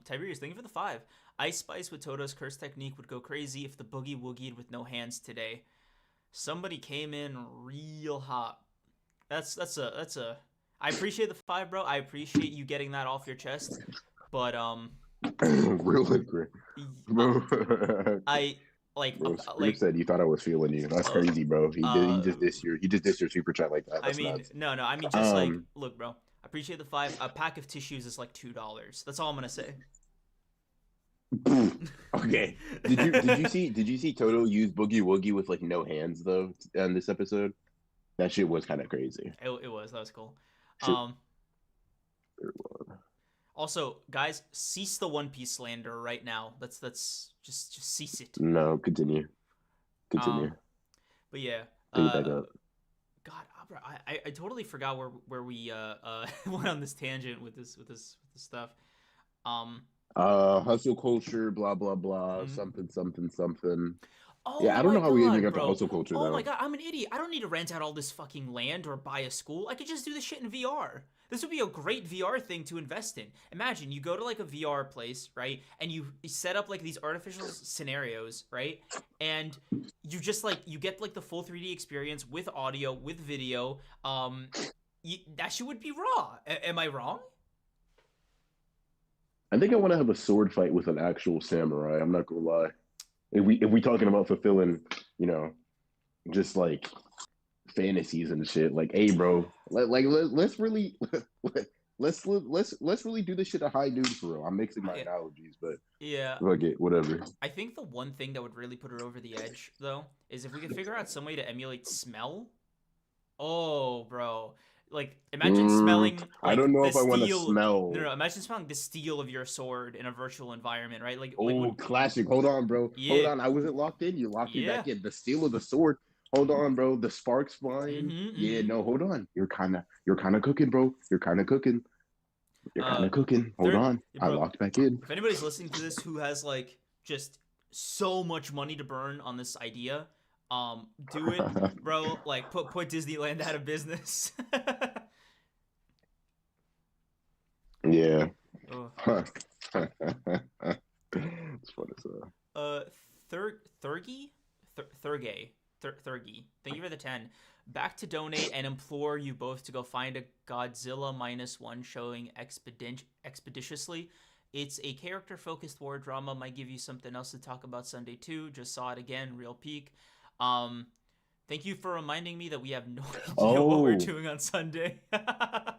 Tiberius, thank you for the 5. Ice Spice with Toto's curse technique would go crazy if the boogie woogied with no hands today. Somebody came in real hot. That's a. I appreciate the 5, bro. I appreciate you getting that off your chest, but Real agree, uh, bro. I like Bro, Scream like said you thought I was feeling you. That's uh crazy, bro. uh. He just dissed your super chat like that. I That's mean, nuts. no. I mean, just like, Um, look, bro. I appreciate the 5. A pack of tissues is like $2. That's all I'm gonna say. okay. Did you see Toto use Boogie Woogie with like no hands though on this episode? That shit was kind of crazy. It was that was cool. Shit. Um. Also, guys, cease the One Piece slander right now. That's just cease it. No, continue. Um. Continue. But yeah. Pick it back up. God, bro, I totally forgot where we went on this tangent with this stuff. Um. Hustle culture, blah blah blah, Mhm. something something something. Yeah, Oh I don't my know how we even god, got to bro. hustle culture Oh my though. god, I'm an idiot. I don't need to rent out all this fucking land or buy a school. I could just do this shit in VR. This would be a great VR thing to invest in. Imagine you go to like a VR place, right? And you set up like these artificial scenarios, right? And you just like you get like the full 3D experience with audio, with video. That shit would be raw. Am I wrong? I think I want to have a sword fight with an actual samurai. I'm not gonna lie. If we talking about fulfilling, you know, just like fantasies and shit, like, hey, bro, let's really let's really do this shit a high noon for real. I'm mixing my Yeah. analogies, but Yeah. fuck it, whatever. I think the one thing that would really put her over the edge, though, is if we could figure out some way to emulate smell. Oh, bro. Like, imagine smelling, I don't like, know the if I want to steel. No, smell. no, imagine smelling the steel of your sword in a virtual environment, right? Like Oh, when. classic. Hold on, bro. Hold Yeah. on. I wasn't locked in. You locked me Yeah. back in. The steel of the sword. Hold on, bro. The sparks flying. Yeah, Mm-hmm. no, hold on. You're kinda cooking, bro. You're kinda cooking. You're Uh, kinda cooking. Hold there, on. I bro. locked back in. If anybody's listening to this who has like just so much money to burn on this idea, do it, bro. Like put Disneyland out of business. Yeah. Oh. It's funny, so. Uh, Thurgy, Thurgay, Thurgy. Thank you for the 10. Back to donate and implore you both to go find a Godzilla -1 showing expeditiously. It's a character-focused war drama. Might give you something else to talk about Sunday too. Just saw it again, real peak. Um, Thank you for reminding me that we have no idea what we're Oh, doing on Sunday. I,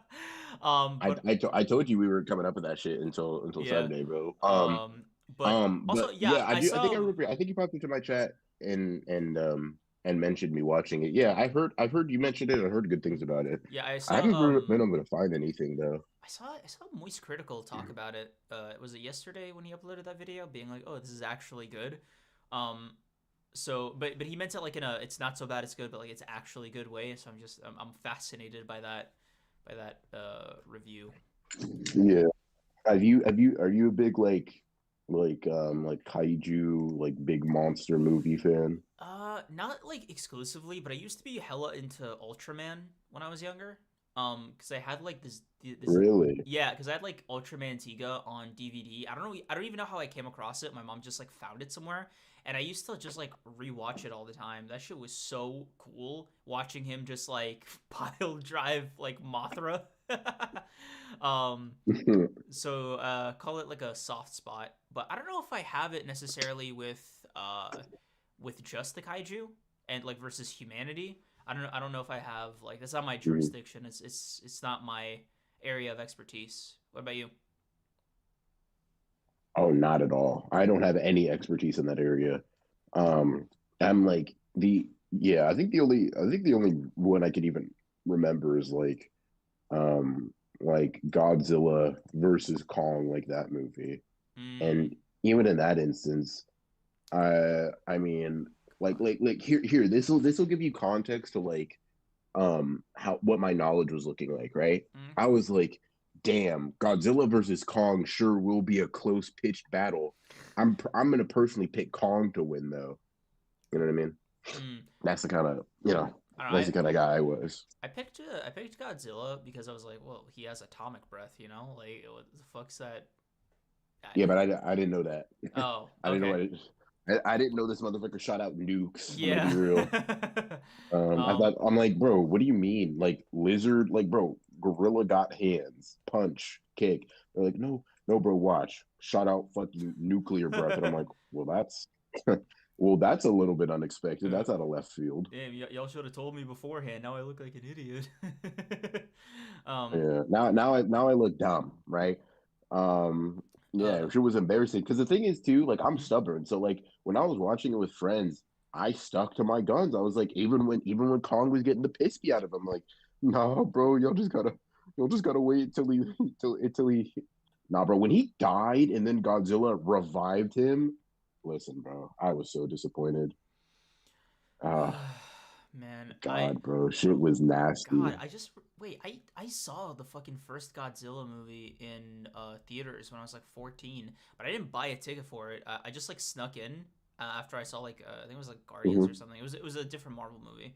But I, to, I told you we were coming up with that shit until yeah. Saturday, bro. But also, But yeah, yeah, I I do. I think I saw. remember. I think you popped into my chat and mentioned me watching it. Yeah, I've heard you mentioned it. I heard good things about it. Yeah, I I saw. haven't been able to find anything though. I saw Moist Critical talk about it. Was it yesterday when he uploaded that video, being like, "Oh, this is actually good." Um, but he meant it like in a it's not so bad it's good, but like it's actually good way. So I'm fascinated by that review. Yeah. Have you are you a big like kaiju like big monster movie fan? Not like exclusively, but I used to be hella into Ultraman when I was younger. Because I had like this Really? yeah, because I had like Ultraman Tiga on DVD. I don't know, I don't even know how I came across it. My mom just like found it somewhere, and I used to just like rewatch it all the time. That shit was so cool watching him just like pile drive like Mothra. um, so call it like a soft spot, but I don't know if I have it necessarily with just the kaiju and like versus humanity. I don't know if I have like that's not my Mhm. jurisdiction. It's not my area of expertise. What about you? Oh, not at all. I don't have any expertise in that area. Um, I'm like the yeah. I think the only one I could even remember is like Godzilla versus Kong, like that movie. Mm, And even in that instance, I mean, like here this will give you context to like how what my knowledge was looking like, right? mm, I was like, damn, Godzilla versus Kong sure will be a close pitched battle. I'm gonna personally pick Kong to win though. You know what I mean? mm. That's the kind of I don't know. that's the kind of guy I was. I picked Godzilla because I was like, well, he has atomic breath, you know? Like, what the fuck's that? Yeah, but I didn't know that. Oh, I didn't know okay. I didn't know this motherfucker shot out nukes. I'm gonna be Yeah. real. I um, thought I'm like, bro, what do you mean? Like lizard, like bro, gorilla got hands, punch, kick. They're like, no, no, bro, watch, shot out fucking nuclear breath, and I'm like, well, that's, well, that's a little bit unexpected. uh, That's out of left field. damn, y'all should have told me beforehand. Now I look like an idiot. um, Yeah. Now I look dumb, right? Um, yeah, uh, it was embarrassing because the thing is too, like I'm mhm. stubborn. So like when I was watching it with friends, I stuck to my guns. I was like, even when Kong was getting the piss beat out of him, like, nah, bro, y'all just gotta wait till he till he nah, bro. When he died and then Godzilla revived him, listen, bro, I was so disappointed. Ah, Man, God, bro, shit was nasty. God, I just wait. I saw the fucking first Godzilla movie in theaters when I was like 14, but I didn't buy a ticket for it. I just like snuck in after I saw like I think it was like Guardians or Mhm. something. It was a different Marvel movie.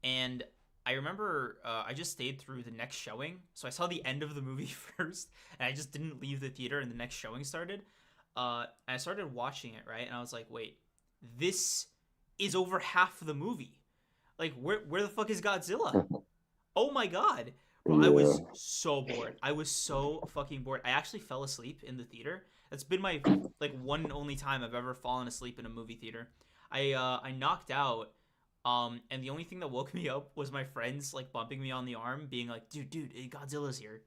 And I remember I just stayed through the next showing, so I saw the end of the movie first, and I just didn't leave the theater, and the next showing started. And I started watching it, right, and I was like, wait, this is over half the movie. Like, where the fuck is Godzilla? Oh my god, Bro, I Yeah. was so bored. I was so fucking bored. I actually fell asleep in the theater. That's been my like one and only time I've ever fallen asleep in a movie theater. I knocked out, and the only thing that woke me up was my friends like bumping me on the arm, being like, "Dude, Godzilla's here."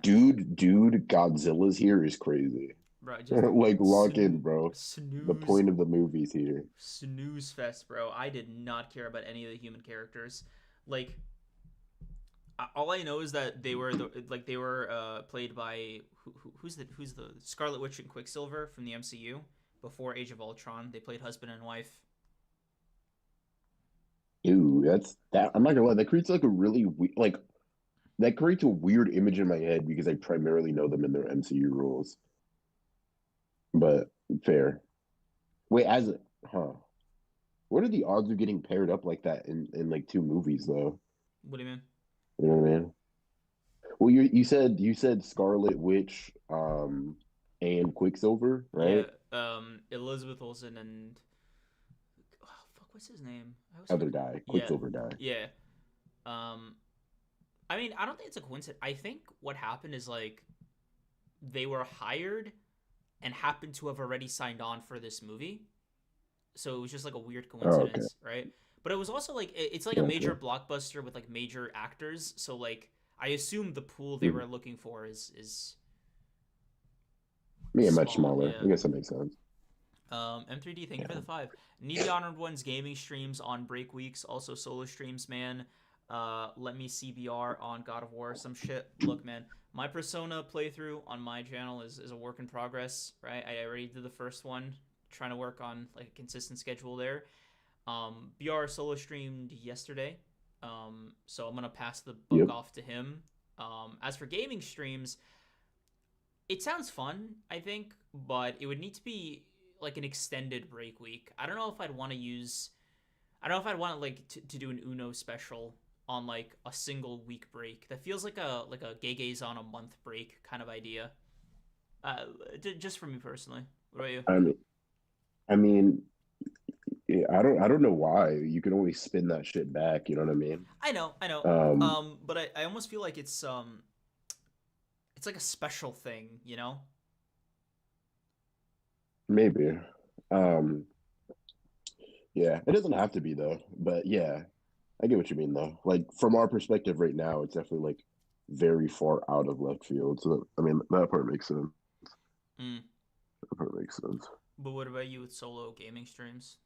Dude, Godzilla's here is crazy. Bro, just Like lock in, bro. The snooze, point of the movie's here. snooze fest, bro. I did not care about any of the human characters. Like, all I know is that they were played by who's the Scarlet Witch and Quicksilver from the MCU before Age of Ultron. They played husband and wife. Dude, that's that. I'm not gonna lie. That creates like a really like that creates a weird image in my head because I primarily know them in their MCU roles. But fair. Wait, huh? What are the odds of getting paired up like that in like two movies though? What do you mean? You know what I mean? Well, you said Scarlet Witch, and Quicksilver, Yeah, right? Elizabeth Olsen and oh, fuck, what's his name? I was Other fucking guy, yeah, Quicksilver guy. yeah. Um, I mean, I don't think it's a coincidence. I think what happened is like they were hired and happened to have already signed on for this movie, so it was just like a weird Oh, okay, coincidence, right? But it was also like it's like a major gotcha. blockbuster with like major actors, so like I assume the pool they Hmm. were looking for is Yeah, much small. smaller. Yeah. I guess that makes sense. M3D, thank you for Yeah. the 5. Needy Honored Ones gaming streams on break weeks, also solo streams, man. Let me CBR on God of War, some shit. Look, man, my Persona playthrough on my channel is a work in progress, right? I already did the first one, trying to work on like a consistent schedule there. BR solo streamed yesterday, so I'm gonna pass the buck Yep. off to him. As for gaming streams, it sounds fun, I think, but it would need to be like an extended break week. I don't know if I'd want to use. I don't know if I'd want like to do an Uno special on like a single week break. That feels like a Gege's on a month break kind of idea. Just for me personally. What about you? I mean, I mean, yeah, I don't know why. You can always spin that shit back. You know what I mean? I know. Um, But I almost feel like it's like a special thing, you know? maybe. Um, yeah, it doesn't have to be though. But yeah, I get what you mean though. Like from our perspective right now, it's definitely like very far out of left field. So I mean, that part makes sense. Mm. That part makes sense. But what about you with solo gaming streams?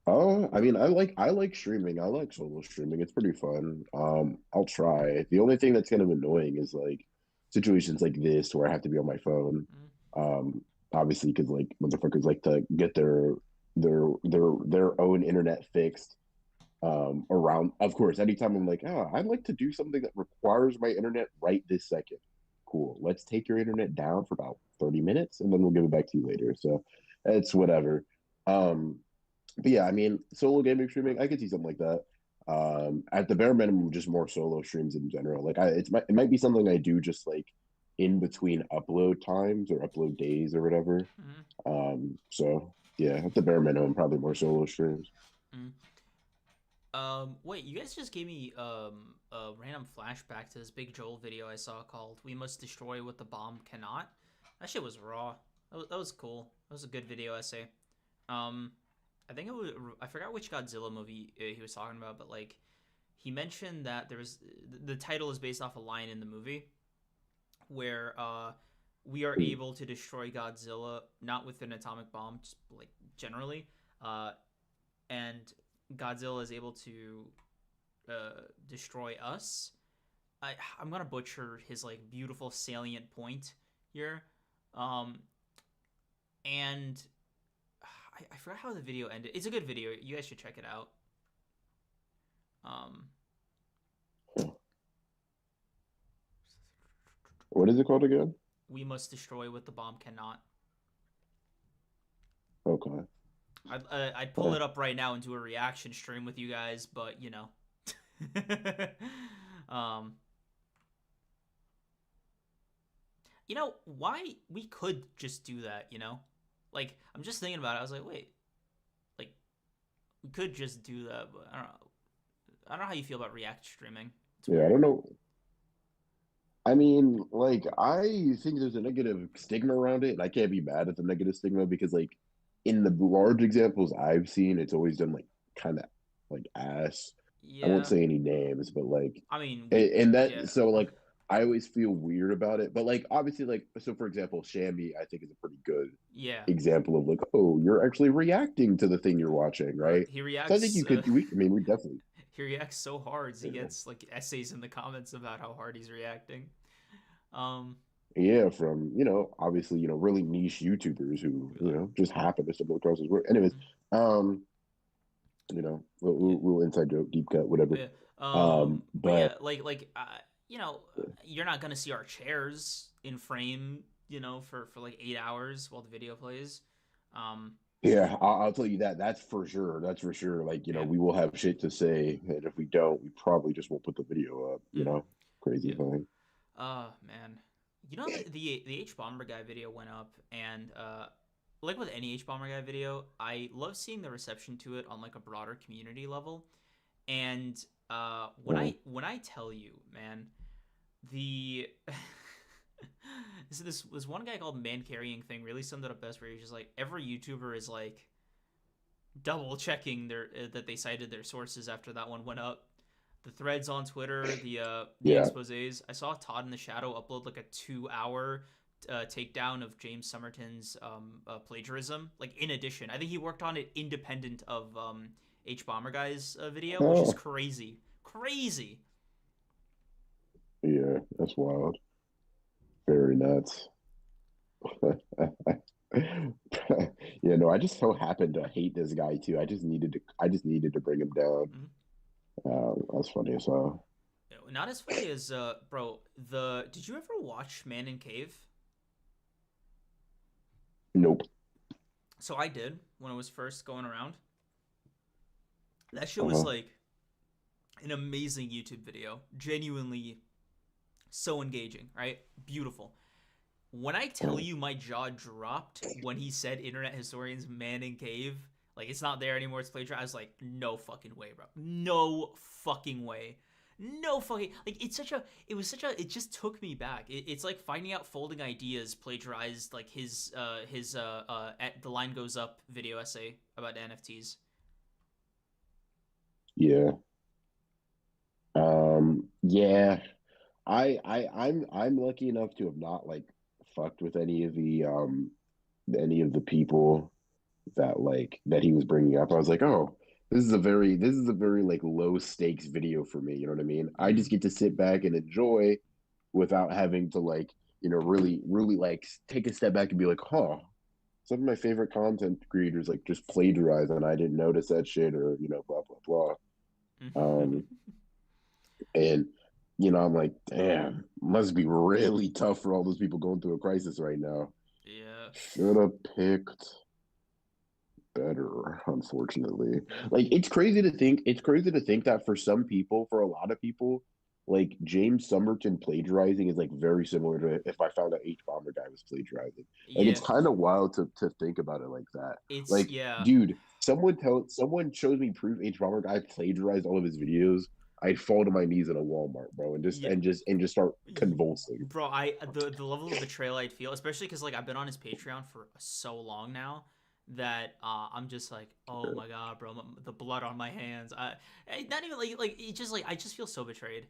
Oh, I mean, I like streaming. I like solo streaming. It's pretty fun. I'll try. The only thing that's kind of annoying is like situations like this where I have to be on my phone. Mm. Um, obviously, because like motherfuckers like to get their own internet fixed. Around, of course, anytime I'm like, oh, I'd like to do something that requires my internet right this second. Cool. Let's take your internet down for about 30 minutes and then we'll give it back to you later. So it's whatever. Um, but yeah, I mean, solo gaming streaming, I could see something like that. At the bare minimum, just more solo streams in general. Like, it might be something I do just like in between upload times or upload days or whatever. Mm. So yeah, at the bare minimum, probably more solo streams. Mm. Wait, you guys just gave me a random flashback to this Big Joel video I saw called "We Must Destroy What the Bomb Cannot." That shit was raw. That was cool. That was a good video essay. Um, I think it was I forgot which Godzilla movie he was talking about, but like he mentioned that there was the title is based off a line in the movie where we are Mm. able to destroy Godzilla not with an atomic bomb, just like generally, uh, and Godzilla is able to destroy us. I'm gonna butcher his like beautiful salient point here, um, and I forgot how the video ended. It's a good video. You guys should check it out. Um, What is it called again? we must destroy what the bomb cannot. Okay. I'd pull Huh. it up right now and do a reaction stream with you guys, but you know, um, you know why we could just do that. You know, like I'm just thinking about it. I was like, wait, like we could just do that, but I don't know how you feel about React streaming. It's Yeah, I weird. don't know. I mean, like, I think there's a negative stigma around it, and I can't be mad at the negative stigma because, like, in the large examples I've seen, it's always done like kind of like ass. I won't Yeah, say any names, but like, I mean we and that yeah so like I always feel weird about it. But like, obviously, like, so for example, Shammy, I think is a pretty good yeah. example of like, oh, you're actually reacting to the thing you're watching, Bro, right? he So I think reacts. you could. I mean, we definitely. He reacts so hard. He Yeah. gets like essays in the comments about how hard he's reacting. Um, Yeah, from obviously really niche YouTubers who yeah, just happen to stumble across his work. Anyways, um, yeah, little inside joke, deep cut, whatever. yeah. But But yeah, you know, you're not gonna see our chairs in frame, for like 8 hours while the video plays. Um, yeah, I'll tell you that. That's for sure. That's for sure. Like, yeah. we will have shit to say, and if we don't, we probably just won't put the video up. Mm-hmm. Crazy Yeah. thing. Man, the H Bomber guy video went up, and like with any H Bomber guy video, I love seeing the reception to it on like a broader community level. And Uh, when I tell you, man, the this one guy called Man Carrying Thing really summed it up best, where he's just like every YouTuber is like double checking their that they cited their sources after that one went up. The threads on Twitter, the yeah. exposés. I saw Todd in the Shadow upload like a 2 hour takedown of James Somerton's plagiarism. Like in addition, I think he worked on it independent of H Bomber Guy's video, which is Oh, crazy, crazy. yeah. That's wild. Very nuts. Yeah, no, I just so happened to hate this guy too. I just needed to bring him down. Mm-hmm. That's funny as well. Not as funny as bro. The Did you ever watch Man in Cave? Nope. So I did when it was first going around. That shit was Uh-huh. like an amazing YouTube video. Genuinely so engaging, right? Beautiful. When I tell Uh, you my jaw dropped when he said internet historians man in cave, like it's not there anymore, it's plagiarized, I was like, no fucking way, bro. No fucking way. No fucking like it just took me back. It's like finding out folding ideas plagiarized like his at the line goes up video essay about NFTs. yeah. Yeah. I'm lucky enough to have not like fucked with any of the people that he was bringing up. I was like, oh, this is a very like low stakes video for me. You know what I mean? I Mm-hmm. just get to sit back and enjoy without having to like really really like take a step back and be like, huh. Some of my favorite content creators like just plagiarize and I didn't notice that shit or blah blah blah. And I'm like, damn, must be really tough for all those people going through a crisis right now. Yeah. Should have picked better, unfortunately. Mm-hmm. Like it's crazy to think that for some people, for a lot of people, like James Somerton plagiarizing is like very similar to if I found out H Bomber guy was plagiarizing. Like Yeah. it's kind of wild to think about it like that. It's Like, yeah. dude, someone shows me proof H Bomber guy plagiarized all of his videos. I'd fall to my knees in a Walmart, bro, and just Yeah. and just and just start convulsing. Bro, the level of betrayal I'd feel, especially because like I've been on his Patreon for so long now that I'm just like, oh my god, bro, the blood on my hands. Not even like it just like I just feel so betrayed.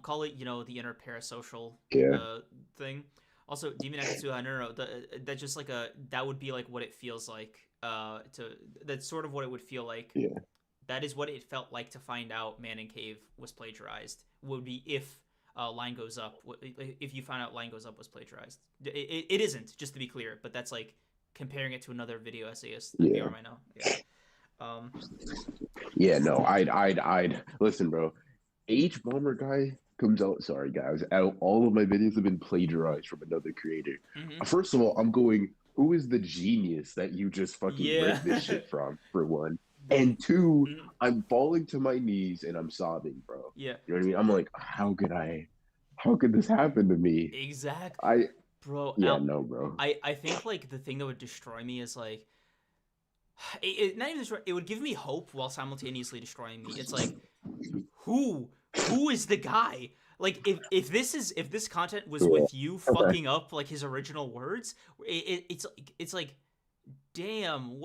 Call it the inner parasocial Yeah, uh thing. Also, Demon Akatsuha, no, that just like that would be like what it feels like. That's sort of what it would feel like. yeah, That is what it felt like to find out Man in Cave was plagiarized. Would be if Line Goes Up. If you find out Line Goes Up was plagiarized, it isn't. Just to be clear, but that's like comparing it to another video essayist that yeah. VR might know. Yeah. Um. Yeah, no, I'd listen, bro. H Bomber guy comes out. Sorry, guys. All of my videos have been plagiarized from another creator. Mm-hmm. First of all, I'm going, who is the genius that you just fucking Yeah. ripped this shit from, for one? And two, Mhm. I'm falling to my knees and I'm sobbing, bro. Yeah. You know what I mean? I'm like, how could this happen to me? Exactly, I, bro. yeah, no, bro. I think like the thing that would destroy me is like Not even destroy, it would give me hope while simultaneously destroying me. It's like, who who is the guy? Like, if this content was Yeah. with you fucking up like his original words, it's like, damn,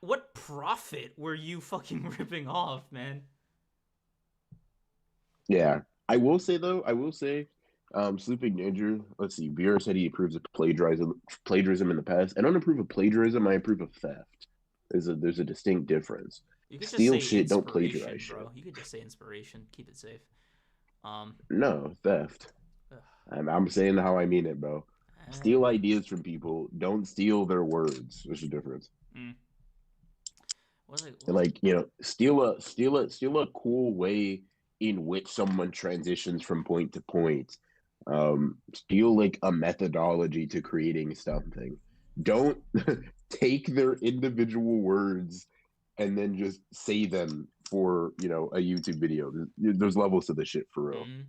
what profit were you fucking ripping off, man? Yeah. I will say though, I will say, Sleeping Danger, let's see, Vera said he approves of plagiarism in the past. I don't approve of plagiarism, I approve of theft. There's a distinct difference. You could just Steal say shit, don't plagiarize inspiration, shit. bro. You could just say inspiration. Keep it safe. Um, No, theft. ugh, I'm saying how I mean it, bro. Steal uh, ideas from people, don't steal their words. There's a difference. mm. What And was like, steal a cool way in which someone transitions from point to point. Steal like a methodology to creating something. Don't take their individual words and then just say them for, a YouTube video. There's levels to this shit for real. mm.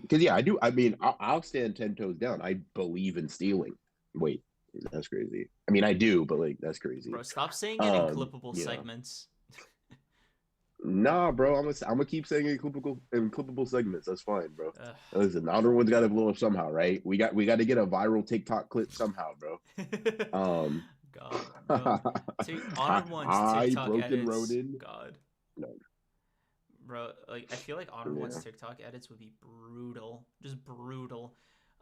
Because yeah, I do. I mean, I'll stand 10 toes down. I believe in stealing. Wait, that's crazy. I mean, I do, but like that's crazy. Bro, stop saying it in clippable You know, segments. nah, bro. I'm gonna keep saying in clippable segments. That's fine, bro. Ugh. Listen, the other one's got to blow up somehow, right? We got to get a viral TikTok clip somehow, bro. Um, God, bro. Honored ones, I TikTok broken edits. Ronin. God, No, bro. Like, I feel like honored ones yeah. TikTok edits would be brutal, just brutal.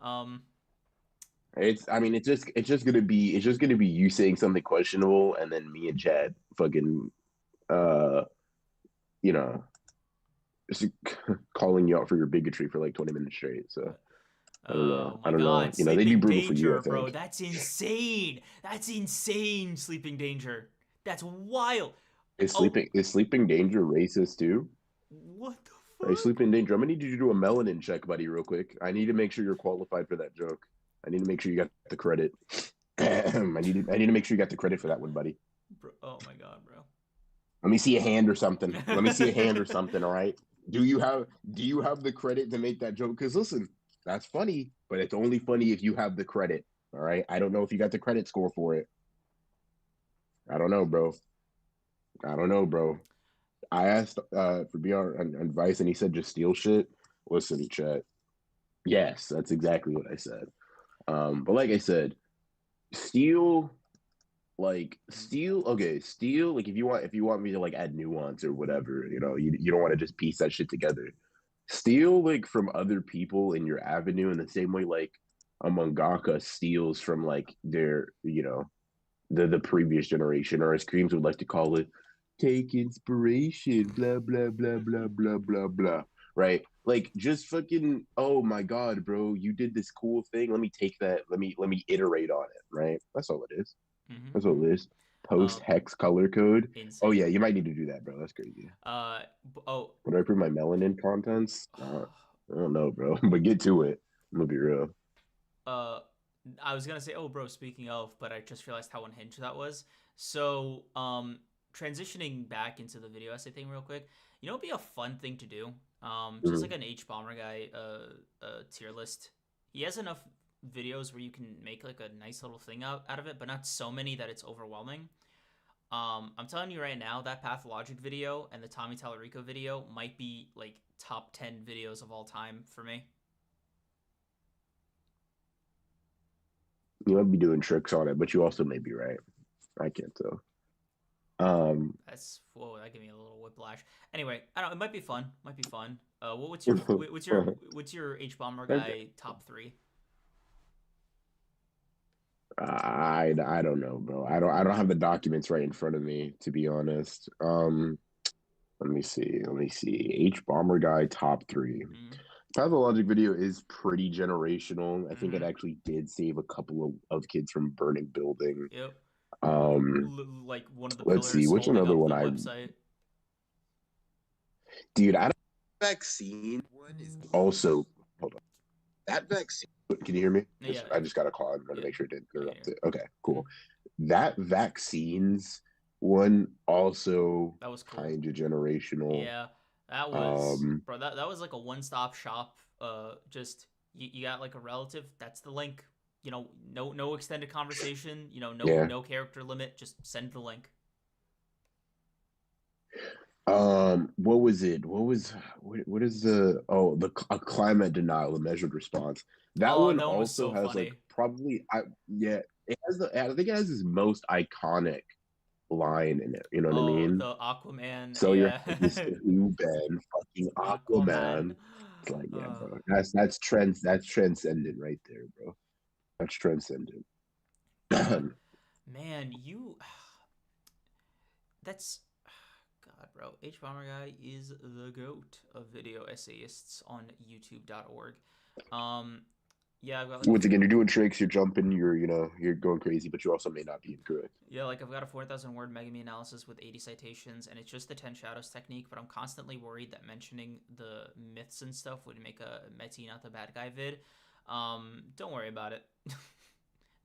Um, I mean, it's just gonna be you saying something questionable, and then me and Chad fucking, uh, you know, just calling you out for your bigotry for like 20 minutes straight. So I don't know. oh I my don't know. God, They'd be sleeping brutal for you, I danger, bro. think. That's insane. That's insane. Sleeping danger. That's wild. Is Oh, sleeping is sleeping danger racist too? what the Hey, fuck? sleeping danger. I'm gonna need you to do a melanin check, buddy, real quick. I need to make sure you're qualified for that joke. I need to make sure you got the credit. I need to make sure you got the credit for that one, buddy. Bro, oh my God, bro. Let me see a hand or something. Let me see a hand or something. All right. Do you have the credit to make that joke? Because listen, that's funny, but it's only funny if you have the credit. All right. I don't know if you got the credit score for it. I don't know, bro. I don't know, bro. I asked for BR advice, and he said just steal shit. Listen, chat. Yes, that's exactly what I said. But like I said, steal steal, okay, steal, like if you want me to like add nuance or whatever, you don't want to just piece that shit together. Steal like from other people in your avenue in the same way like a mangaka steals from like their, the previous generation, or as Creams would like to call it, take inspiration, blah blah blah blah blah blah blah. Right? Like just fucking, oh my god, bro, you did this cool thing. Let me take that. Let me iterate on it. Right? That's all it is. Mm-hmm. That's all it is. Post Um, hex color code. Oh insane. yeah, you might need to do that, bro. That's crazy. Uh, oh, Would I prove my melanin contents? I don't know, bro. But get to it. I'm gonna be real. uh, I was gonna say, oh, bro. Speaking of, but I just realized how unhinged that was. So, transitioning back into the video essay thing real quick. You know, it'd be a fun thing to do. Just like Mhm. an H bomber guy, tier list. He has enough videos where you can make like a nice little thing out of it, but not so many that it's overwhelming. I'm telling you right now, that Pathologic video and the Tommy Tallarico video might be like top 10 videos of all time for me. You might be doing tricks on it, but you also may be right. I can't tell. That's whoa, that gave me a little whiplash. Anyway, I don't know. It might be fun. Might be fun. What's your H bomber Okay. guy top three? I don't know, bro. I don't have the documents right in front of me, to be honest. Let me see. Let me see. H bomber guy top three. Mm-hmm. Pathologic video is pretty generational. I think it Mm-hmm. actually did save a couple of kids from burning building. Yep. Um, Like one of the let's see, pillars which holding another up one the I website. dude, I vaccine one is also, hold on. That vaccine, can you hear me? Yeah, I just got a call. I wanted to yeah, make sure it didn't yeah, interrupt yeah. it. Okay, Mm-hmm. cool. That vaccines one also That was cool. kind of generational. Yeah, that was Um, bro. That was like a one-stop shop. Just you got like a relative. That's the link. no extended conversation. Yeah. No character limit. Just send the link. What was it? What is the a climate denial, a measured response. That Oh, one that one was also so has like funny. probably it has I think it has his most iconic line in it. You know what I Oh, mean? the Aquaman. So you're Yeah, Mr. Who Ben, fucking Aquaman. Aquaman. It's like, yeah, Uh, bro. That's transcendent right there, bro. That's transcendent. God, man, you. That's God, bro. H Bomber Guy is the goat of video essayists on YouTube.org. Um, yeah, I've got like a Once again, you're doing tricks, you're jumping, you're going crazy, but you also may not be incorrect. yeah, like I've got a 4,000 word Megami analysis with 80 citations, and it's just the 10 shadows technique. But I'm constantly worried that mentioning the myths and stuff would make a Meti not the bad guy vid. Don't worry about it.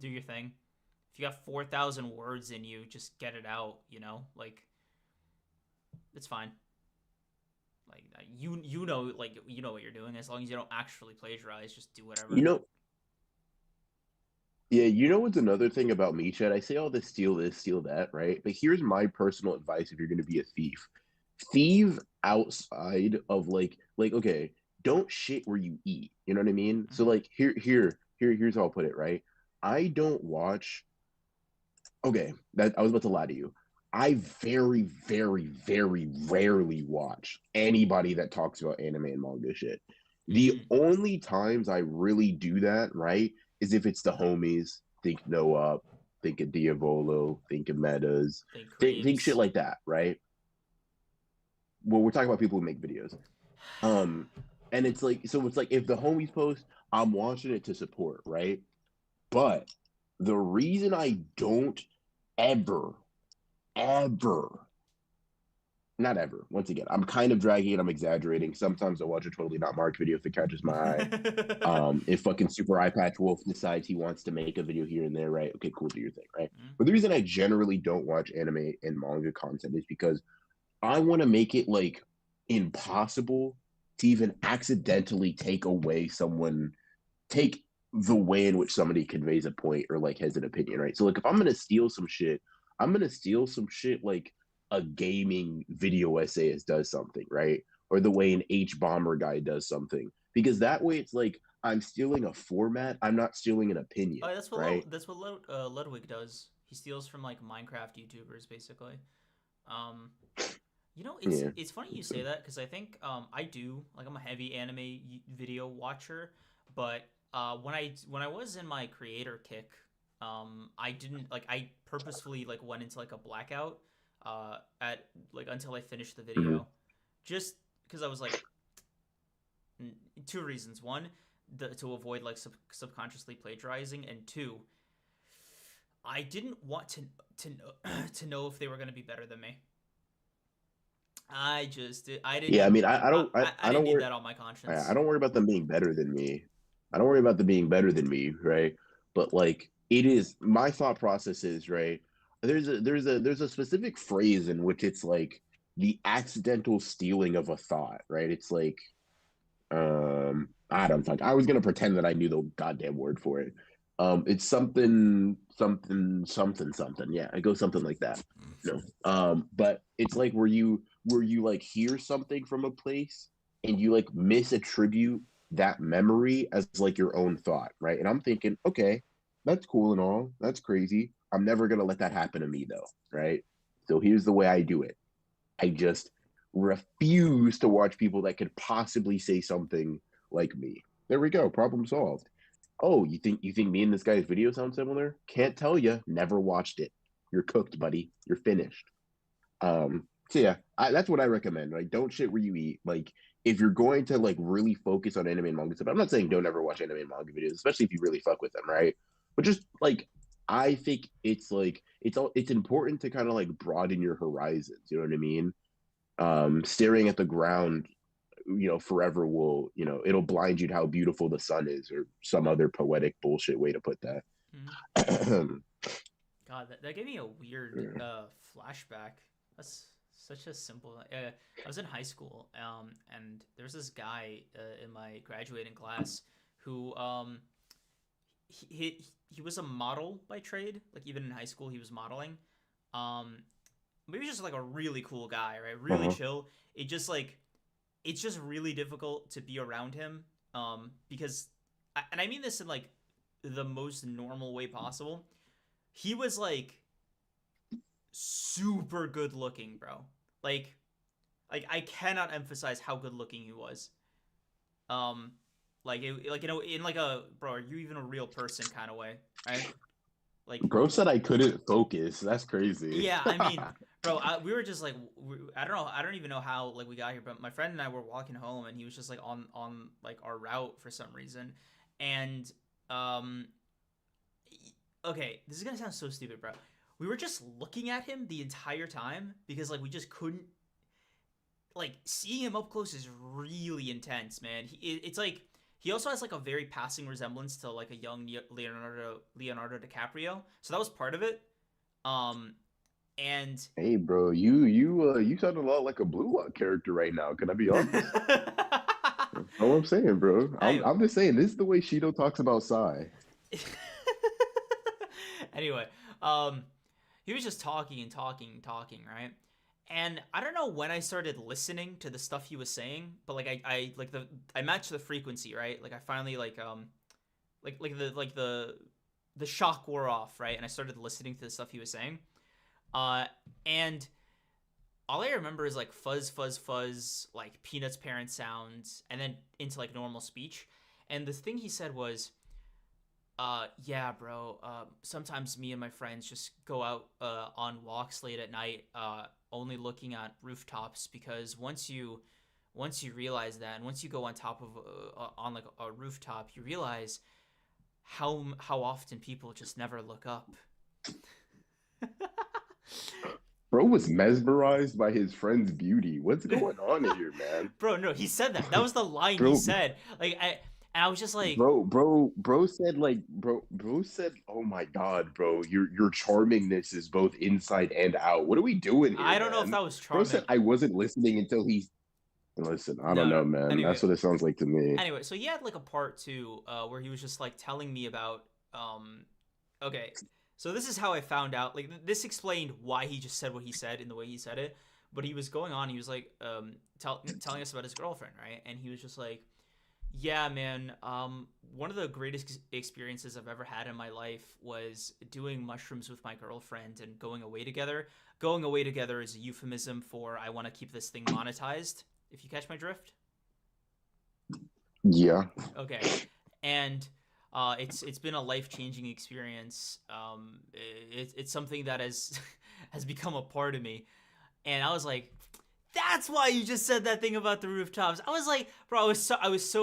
Do your thing. If you got 4,000 words in you, just get it out. Like it's fine. Like you know what you're doing. As long as you don't actually plagiarize, just do You whatever. know, yeah, you know what's another thing about me, Chad? I say all this, steal that, right? But here's my personal advice if you're going to be a thief. Thieve outside of okay, don't shit where you eat. You know what I mean? So Mm-hmm. like here's how I'll put it, right? I don't watch okay, that I was about to lie to you. I very, very, very rarely watch anybody that talks about anime and manga shit. The Mm. only times I really do that, right, is if it's the homies. Think No Up, think of Diavolo, think of Metas, Think think shit creams. like that, right? Well, we're talking about people who make videos. Um, and it's like if the homies post, I'm watching it to support, right? But the reason I don't ever ever, not ever. Once again, I'm kind of dragging it. I'm exaggerating. Sometimes I watch a totally not marked video if it catches my eye. If fucking Super Eye Patch Wolf decides he wants to make a video here and there, right? Okay, cool, do your thing, right? Mm. But the reason I generally don't watch anime and manga content is because I want to make it like impossible to even accidentally take the way in which somebody conveys a point or like has an opinion, right? So like if I'm gonna steal some shit, I'm gonna steal some shit like a gaming video essayist does something, right? Or the way an H bomber guy does something. Because that way it's like I'm stealing a format, I'm not stealing an opinion, Oh, right? that's what Ludwig does. He steals from like Minecraft YouTubers, basically. Um, Yeah. it's funny you say that because I think I do like I'm a heavy anime video watcher, but when I was in my creator kick, I didn't like I purposefully like went into like a blackout at like until I finished the Mm-hmm. video, just because I was like two reasons. One, to avoid like subconsciously plagiarizing, and two, I didn't want to know, to know if they were gonna be better than me. I didn't Yeah, I need mean I I didn't don't need worry that on my I conscience. don't worry about them being better than me. I don't worry about them being better than me, right? But like it is my thought process is, right? There's a specific phrase in which it's like the accidental stealing of a thought, right? It's like I don't fuck. I was gonna pretend that I knew the goddamn word for it. It's something. Yeah, it goes something like that. No. But it's like where you like hear something from a place and you like misattribute that memory as like your own thought, right? And I'm thinking, okay, that's cool and all. That's crazy. I'm never gonna let that happen to me though, right? So here's the way I do it. I just refuse to watch people that could possibly say something like me. There we go. Problem solved. Oh, you think me and this guy's video sound similar? Can't tell you. Never watched it. You're cooked, buddy. You're finished. So yeah, that's what I recommend. Like, don't shit where you eat. Like, if you're going to like really focus on anime and manga stuff, I'm not saying don't ever watch anime and manga videos, especially if you really fuck with them, right? But just like I think it's important to kind of like broaden your horizons. You know what I mean? Staring at the ground, forever it'll blind you to how beautiful the sun is, or some other poetic bullshit way to put that. Mhm. God, that gave me a weird Yeah. flashback. That's such a simple. I was in high school, and there's this guy in my graduating class who he was a model by trade. Like even in high school, he was modeling. Um, Maybe just like a really cool guy, right? Really Uh-huh. chill. It just like it's just really difficult to be around him. Because and I mean this in like the most normal way possible. He was like super good looking, bro. Like I cannot emphasize how good looking he was. Um, like you know in like a bro, are you even a real person kind of way, right? Like Bro said I couldn't focus. That's crazy. yeah, I mean, bro, we were just like I don't know, I don't even know how like we got here, but my friend and I were walking home, and he was just like on like our route for some reason, and um, okay, this is gonna sound so stupid, bro. We were just looking at him the entire time because like we just couldn't like seeing him up close is really intense, man. It's like he also has like a very passing resemblance to like a young Leonardo DiCaprio, so that was part of it. Um, and Hey, bro, you sound a lot like a Blue Lock character right now. Can I be honest? That's all I'm saying, bro. I'm anyway, I'm just saying this is the way Shido talks about Sai. anyway, um, he was just talking and talking and talking, right? And I don't know when I started listening to the stuff he was saying, but like I like I matched the frequency, right? Like I finally the shock wore off, right? And I started listening to the stuff he was saying. Uh, and all I remember is like fuzz, fuzz, fuzz, like Peanuts parent sounds, and then into like normal speech. And the thing he said was, yeah, bro. Sometimes me and my friends just go out on walks late at night, only looking at rooftops because once you realize that, and once you go on top of on like a rooftop, you realize how often people just never look up. Bro was mesmerized by his friend's beauty. What's going on here, man? Bro, no, he said that. That was the line he Bro, said. And I was just like, bro said like bro said, "Oh my God, bro, your charmingness is both inside and out. What are we doing here, I don't know if man?" that was Bro said charming. I wasn't listening until he listen. I No, don't no. know, man. Anyway, That's what it sounds like to me. so he had like a part two, where he was just like telling me about, um, okay, so this is how I found out. Like this explained why he just said what he said in the way he said it. But he was going on. He was like, telling us about his girlfriend, right? And he was just like, yeah, man. One of the greatest experiences I've ever had in my life was doing mushrooms with my girlfriend and going away together. Going away together is a euphemism for I want to keep this thing monetized. If you catch my drift. Yeah. Okay, and it's been a life changing experience. It's something that has has become a part of me, and I was like, that's why you just said that thing about the rooftops. I was like, bro, I was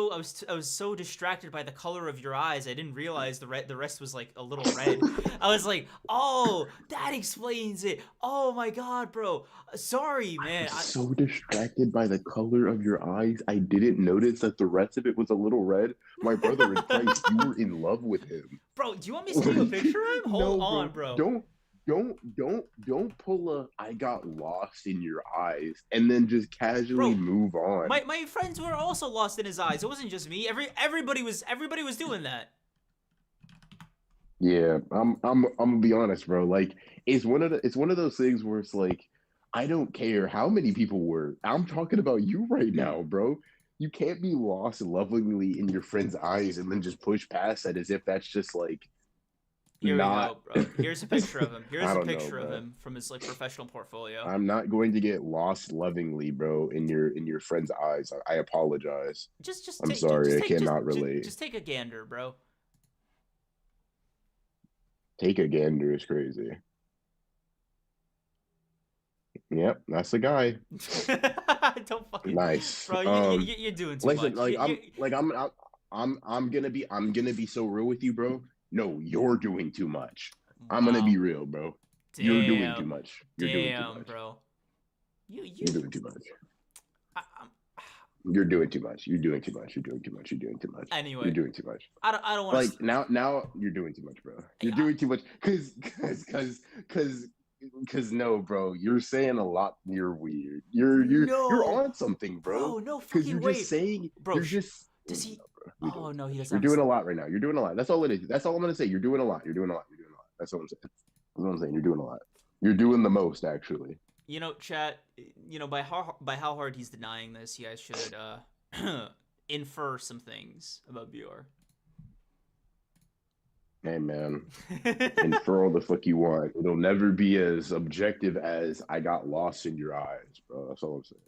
so distracted by the color of your eyes. I didn't realize the rest was like a little red. I was like, oh, that explains it. Oh my god, bro. Sorry, I man. was so distracted by the color of your eyes. I didn't notice that the rest of it was a little red. My brother in Christ, you were in love with him. Bro, do you want me to send you a picture of him? Hold No, on, bro. bro. Don't pull a I got lost in your eyes and then just casually Bro, move on. my friends were also lost in his eyes. It wasn't just me. Everybody was doing that. Yeah, I'm gonna be honest, bro. Like it's one of those things where it's like I don't care how many people were. I'm talking about you right now, bro. You can't be lost lovingly in your friend's eyes and then just push past that as if that's just like Here we not go, bro. Here's a picture of him. I Here's a don't know, picture of bro. him from his like professional portfolio. I'm not going to get lost lovingly, bro, in your friend's eyes. I apologize. I'm sorry. I cannot relate. Just take a gander, bro. Take a gander is crazy. Yep, that's the guy. Don't fucking, Nice. bro. You're doing too Listen, much. like I'm gonna be so real with you, bro. No, you're doing too much. I'm gonna Wow. be real, bro. You're doing too Damn. much. You're doing too Damn, much. bro. You. You're doing too much. I, You're doing too much. You're doing too much. You're doing too much. You're doing too much. You're anyway, doing too much. I don't want to. Like now you're doing too much, bro. You're doing too much cause no, bro. You're saying a lot. You're weird. You're No, on something, bro. bro. No Cause fucking way, bro. you're just Does he? You're doing Oh no, he doesn't you're have a doing a lot right now. You're doing a lot. That's all it is. That's all I'm gonna say. You're doing a lot. You're doing a lot. You're doing a lot. That's what I'm saying. That's what I'm saying. You're doing a lot. You're doing the most, actually. chat. By how hard he's denying this, you guys should infer some things about Bjor. Hey man, infer all the fuck you want. It'll never be as objective as I got lost in your eyes, bro. That's all I'm saying.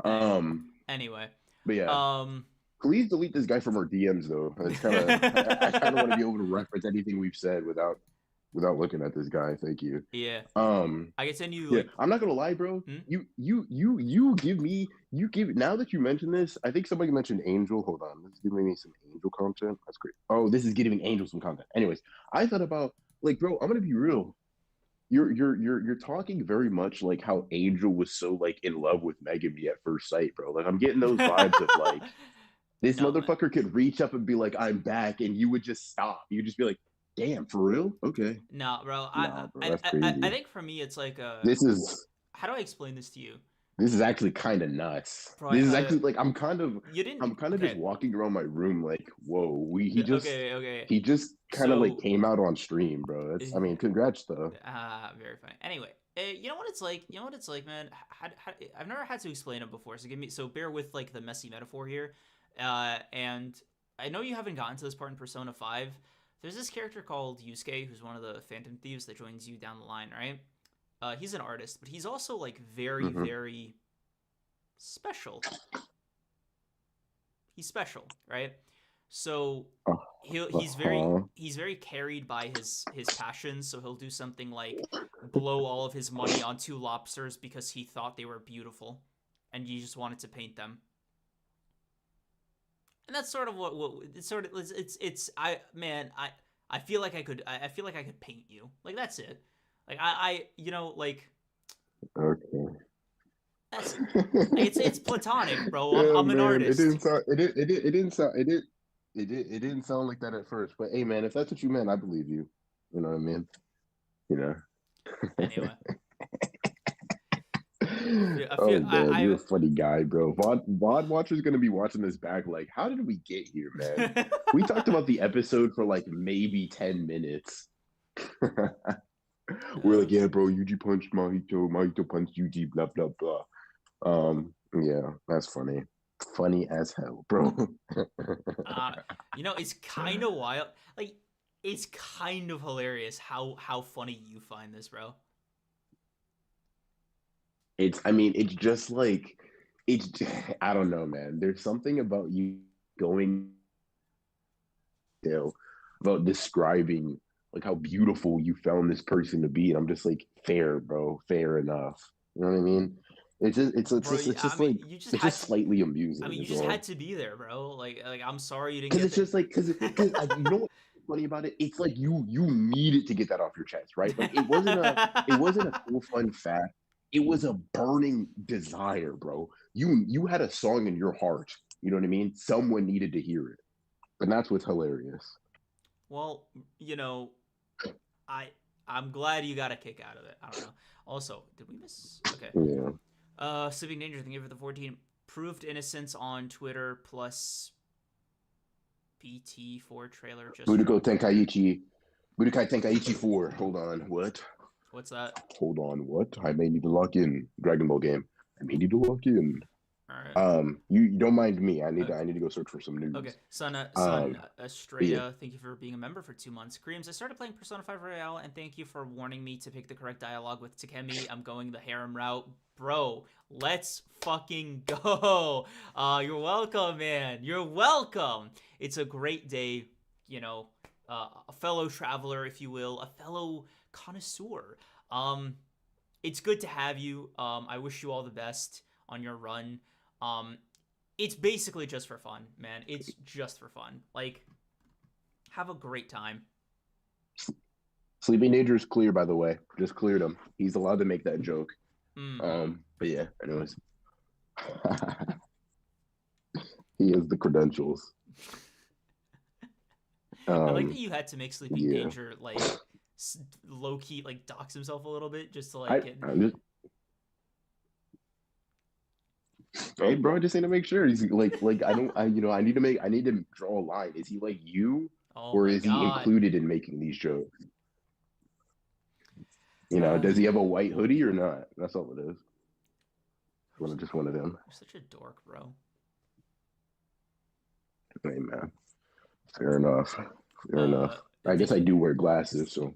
Anyway, Um, anyway, but yeah, um, please delete this guy from our DMs though. It's kind of I kind of want to be able to reference anything we've said without looking at this guy. Thank you. yeah, Um, I can send you yeah, like. I'm not gonna lie, bro. Hmm? You give me you give now that you mention this, I think somebody mentioned Angel. Hold on, this is giving me some Angel content. That's great. Oh, this is giving Angel some content. Anyways, I thought about like, bro, I'm gonna be real. You're talking very much like how Angel was so like in love with Megami at first sight, bro. Like I'm getting those vibes of like this No man. motherfucker could reach up and be like, I'm back, and you would just stop. You'd just be like, damn, for real? Okay. No, bro. Nah, bro, I that's I I crazy. think for me it's like This is how do I explain this to you, this is actually kind of nuts. bro? This is actually like You didn't. I'm kind of just Okay. walking around my room like, whoa, he just Okay. Okay. he just kind of like So, came out on stream, bro. That's I mean, congrats though. very funny. Anyway, you know what it's like. You know what it's like, man. I've never had to explain it before, so bear with like the messy metaphor here. And I know you haven't gotten to this part in Persona 5. There's this character called Yusuke, who's one of the Phantom Thieves that joins you down the line, right? He's an artist, but he's also like very, Hmm. very special. He's special, right? So Uh-huh. he's very carried by his passions. So he'll do something like blow all of his money on two lobsters because he thought they were beautiful, and he just wanted to paint them. And that's sort of what it's sort of it's I man I feel like I feel like I could paint you, like that's it, like I like Okay. that's like, it's platonic, bro. Yeah, I'm an man. It artist. didn't sound. It didn't sound. It didn't sound like that at first. But hey, man, if that's what you meant, I believe you. You know what I mean? You know. Anyway, I Oh feel man, you're I a funny guy, bro. VOD watcher's gonna be watching this back like, how did we get here, man? We talked about the episode for like maybe 10 minutes. We're like, yeah, bro, Yuji punched Mahito, Mahito punched Yuji, blah blah blah. Yeah, that's funny. Funny as hell, bro. uh, it's kind of wild. Like, it's kind of hilarious how funny you find this, bro. I mean, it's just like it's I don't know, man. There's something about you going know, about describing like how beautiful you found this person to be. And I'm just like, fair, bro, fair enough. You know what I mean? Bro, It's I just mean, like you just it's had just to. slightly I amusing mean, you as just had well. to be there, bro. Like I'm sorry you didn't Because get it's just like because there. you know what's funny about it? It's like you needed to get that off your chest, right? Like it wasn't a cool fun fact. It was a burning desire, bro. You had a song in your heart. You know what I mean? Someone needed to hear it. And that's what's hilarious. Well, you know, I I'm glad you got a kick out of it. I don't know. Also, did we miss? Okay. Yeah. Sleeping Danger, thank you for the 14. Proved innocence on Twitter plus BT4 trailer just Budokai dropped. Tenkaichi. Budokai Tenkaichi 4. Hold on. What? What's that? Hold on. What? I may need to lock in. Dragon Ball game. I may need to lock in. All right. You don't mind me. Okay. I need to go search for some Okay, news. Son But yeah. Estrella, thank you for being a member for 2 months. Creams, I started playing Persona 5 Royale, and thank you for warning me to pick the correct dialogue with Takemi. I'm going the harem route. Bro, let's fucking go. You're welcome, man. You're welcome. It's a great day, a fellow traveler, if you will, a fellow connoisseur. It's good to have you. I wish you all the best on your run. It's basically just for fun, man. It's just for fun. Like, have a great time. Sleeping Danger is clear, by the way. Just cleared him. He's allowed to make that joke. Mm-hmm. But yeah, anyways. He has the credentials. I like that you had to make Sleeping Yeah. Danger, like, low-key, like, dox himself a little bit just to, like, get... Hey, bro, I just need to make sure he's like I don't I you know I need to draw a line. Is he like you, Oh or my is he god. included in making these jokes? Does he have a white hoodie or not? That's all it is. Just one of them. You're such a dork, bro. Hey man, fair enough. Fair Uh, enough. I did guess I you? do wear glasses, so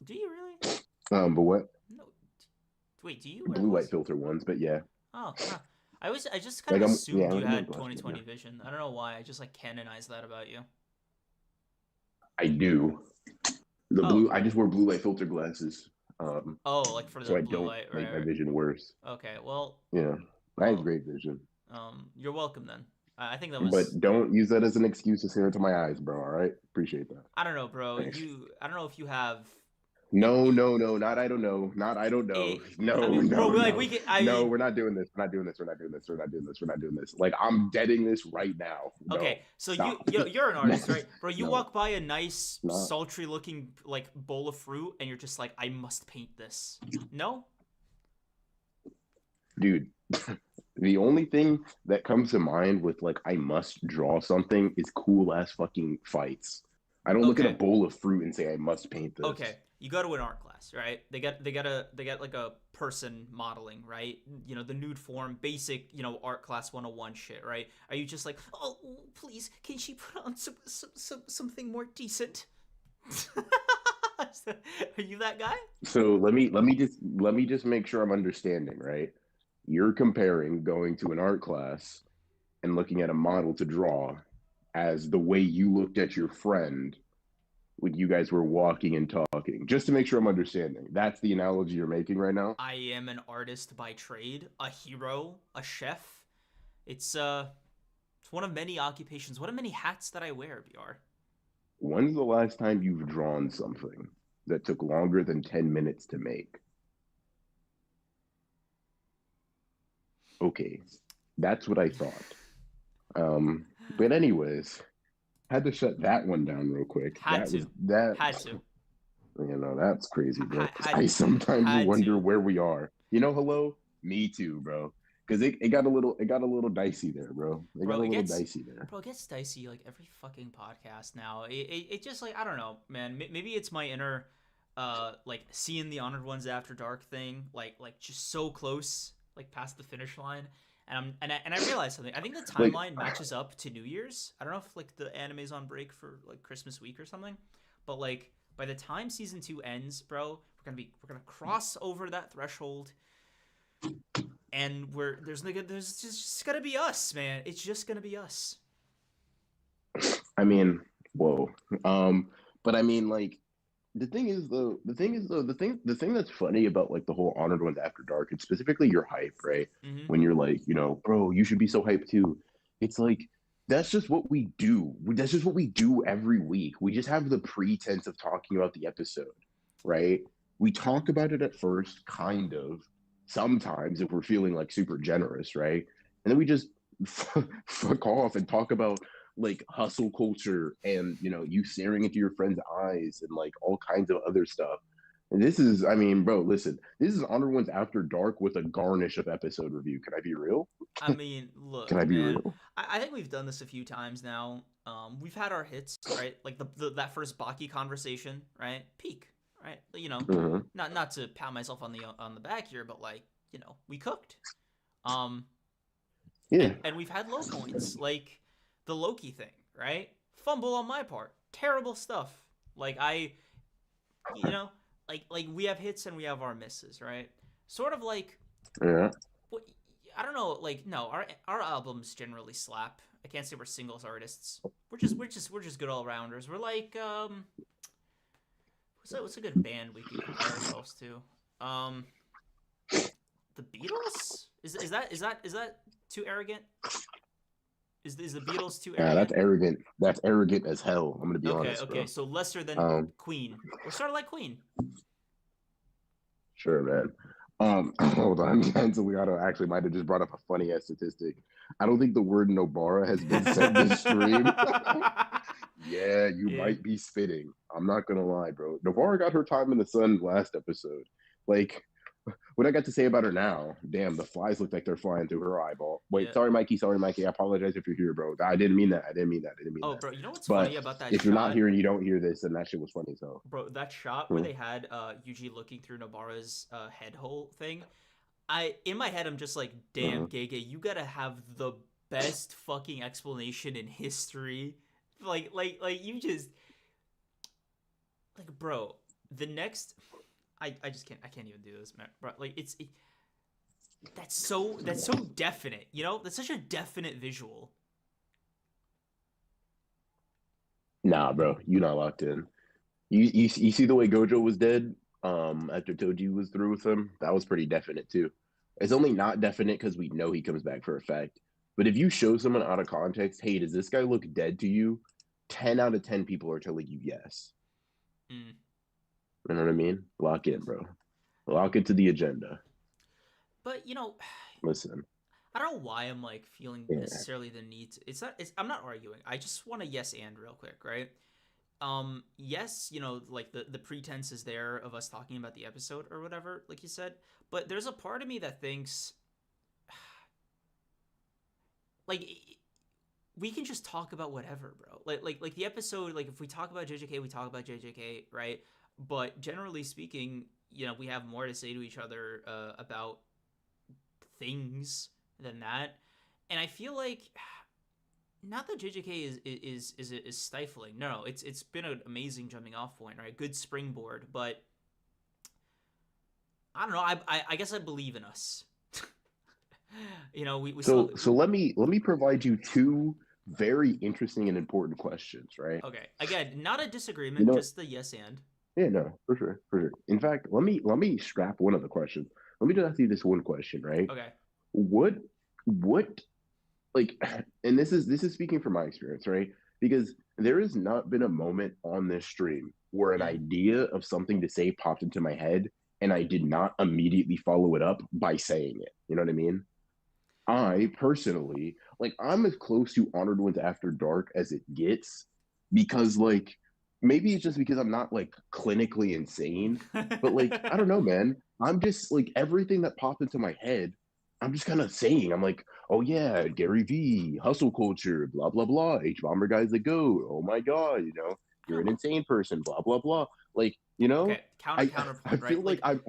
Do you really? but what? No. Wait, do you wear Blue light glasses? filter ones, but yeah, Oh, huh. I just kind like of yeah, assumed you I'm wearing had glasses. Yeah, 20/20 vision. I don't know why. I just like canonized that about you. I do. The Oh, blue, I just wear blue light filter glasses, um, oh, like for so the I blue don't light, make right? my Right. vision worse. Okay, well, Yeah, I have well, great vision, you're welcome then. I think that was. but don't use that as an excuse to stare into my eyes, bro. All right, appreciate that. I don't know, bro. Thanks. I don't know if you have. No, no, no, not I don't know, not I don't know. It. I No, mean, bro, no, like no, we can. no. We're not doing this. We're not doing this. We're not doing this. We're not doing this. We're not doing this. Like I'm deading this right now. No, Okay, so stop. you're an No, artist, right, bro? You no, walk by a nice, not, sultry looking like bowl of fruit, and you're just like, I must paint this. No. dude. The only thing that comes to mind with like I must draw something is cool ass fucking fights. I don't look at a Okay. bowl of fruit and say I must paint this. Okay, you go to an art class, right? They got like a person modeling, right? You know, the nude form, basic, art class 101 shit, right? Are you just like, oh, please, can she put on something more decent? Are you that guy? So let me just make sure I'm understanding, right? You're comparing going to an art class and looking at a model to draw as the way you looked at your friend when you guys were walking and talking. Just to make sure I'm understanding. That's the analogy you're making right now. I am an artist by trade, a hero, a chef. It's it's one of many occupations, one of many hats that I wear, BR. When's the last time you've drawn something that took longer than 10 minutes to make? Okay, that's what I thought. But anyways, had to shut that one down real quick. Had to. That Had to. that's crazy, bro. Had I sometimes had wonder to. where we are. Hello, me too, bro. Because it got a little dicey there, bro. It got Bro, a little dicey there. it gets dicey like every fucking podcast now. It just like I don't know, man. Maybe it's my inner like seeing the Honored Ones After Dark thing, like just so close, like past the finish line. And I realized something. I think the Like, timeline matches up to New Year's. I don't know if like the anime's on break for like Christmas week or something, but like by the time season 2 ends, bro, we're gonna cross over that threshold, and there's just gonna be us, man. It's just gonna be us. I mean, whoa. But I mean, like, the thing that's funny about like the whole Honored Ones After Dark, and specifically your hype, right? Mm-hmm. When you're like, bro, you should be so hyped too. It's like that's just what we do. That's just what we do every week. We just have the pretense of talking about the episode, right? We talk about it at first, kind of, sometimes if we're feeling like super generous, right? And then we just fuck off and talk about like hustle culture and you staring into your friend's eyes and like all kinds of other stuff. And this is, I mean, bro, listen, this is Honor Ones After Dark with a garnish of episode review. Can I be real? I mean, Can look, I be man. real? I think we've done this a few times now. We've had our hits, right? Like that first Baki conversation, right? Peak, right? Mm-hmm. Not to pat myself on the back here, but like, we cooked. Um, Yeah. and we've had low points, like the Loki thing, right? Fumble on my part, terrible stuff. Like you know, like we have hits and we have our misses, right? Sort of like Yeah. what I don't know, like no, our albums generally slap. I can't say we're singles artists. We're just good all rounders. We're like what's a good band we could compare ourselves to? The Beatles? Is that too arrogant? Is the Beatles too Yeah, that's arrogant? arrogant. That's arrogant as hell. I'm gonna be Okay, honest, okay. bro. So lesser than Um, Queen. We're sort of like Queen. sure, man. Hold on, Denzel. We gotta actually might have just brought up a funny ass statistic. I don't think the word Nobara has been said this stream. Yeah, you Yeah. might be spitting. I'm not gonna lie, bro. Nobara got her time in the sun last episode. Like, what I got to say about her now? Damn, the flies look like they're flying through her eyeball. Wait, Yeah. sorry, Mikey. Sorry, Mikey. I apologize if you're here, bro. I didn't mean that. I didn't mean that. I didn't mean Oh, that. bro, you know what's funny But about that if you're not shot? here and you don't hear this, then that shit was funny. So, Bro, that shot where hmm. they had Yuji looking through Nobara's head hole thing. In my head I'm just like, damn, Hmm. Gege, you gotta have the best fucking explanation in history. Like you just like, bro, the next I just can't even do this, man. Bro, like that's so definite, you know? That's such a definite visual. Nah, bro, you not locked in. You see the way Gojo was dead after Toji was through with him? That was pretty definite too. It's only not definite because we know he comes back for a fact. But if you show someone out of context, hey, does this guy look dead to you? 10 out of 10 people are telling you yes. Mm. You know what I mean? Lock in, bro. Lock it to the agenda. But Listen, I don't know why I'm like feeling yeah. necessarily the need to, I'm not arguing. I just want to yes and real quick, right? Yes, like the pretense is there of us talking about the episode or whatever, like you said, but there's a part of me that thinks like we can just talk about whatever, bro. Like the episode, like if we talk about JJK, we talk about JJK, right? But generally speaking, we have more to say to each other about things than that. And I feel like not that JJK is stifling. No, it's been an amazing jumping off point, right? Good springboard, but I don't know. I guess I believe in us. We still So let me provide you two very interesting and important questions, right? okay. Again, not a You disagreement, know, just the yes and. yeah, no, for sure, for sure. In fact, let me scrap one of the questions. Let me just ask you this one question, right? Okay. What what like and this is speaking from my experience, right? Because there has not been a moment on this stream where an Mm. idea of something to say popped into my head and I did not immediately follow it up by saying it. You know what I mean? I personally, like, I'm as close to Honored Ones After Dark as it gets because, like, maybe it's just because I'm not like clinically insane, but like, I don't know, man. I'm just like everything that popped into my head. I'm just kind of saying, I'm like, oh yeah, Gary V, hustle culture, blah blah blah, H bomber guys that go. Oh my god, I you're don't an know. insane person, blah blah blah. Like, Okay, I I counterpoint, feel right? like Like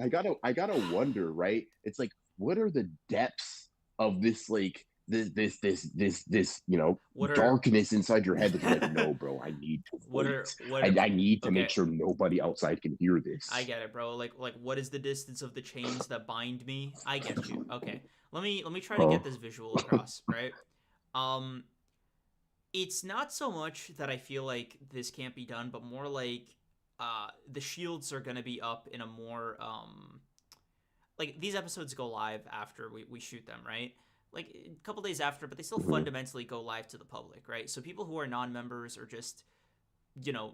I gotta wonder, right? It's like, what are the depths of this like this what are darkness inside your head that you're like, no, bro, I need to what wait. are what I, are I need to make okay, sure nobody outside can hear I this. get it, bro. Like what is the distance of the chains that bind me? I get you. Okay. Let me try to Huh? get this visual across, right? Um it's not so much that I feel like this can't be done, but more like the shields are going to be up in a more like these episodes go live after we shoot them, right? Like a couple days after, but they still Mm-hmm. fundamentally go live to the public, right? So people who are non-members or just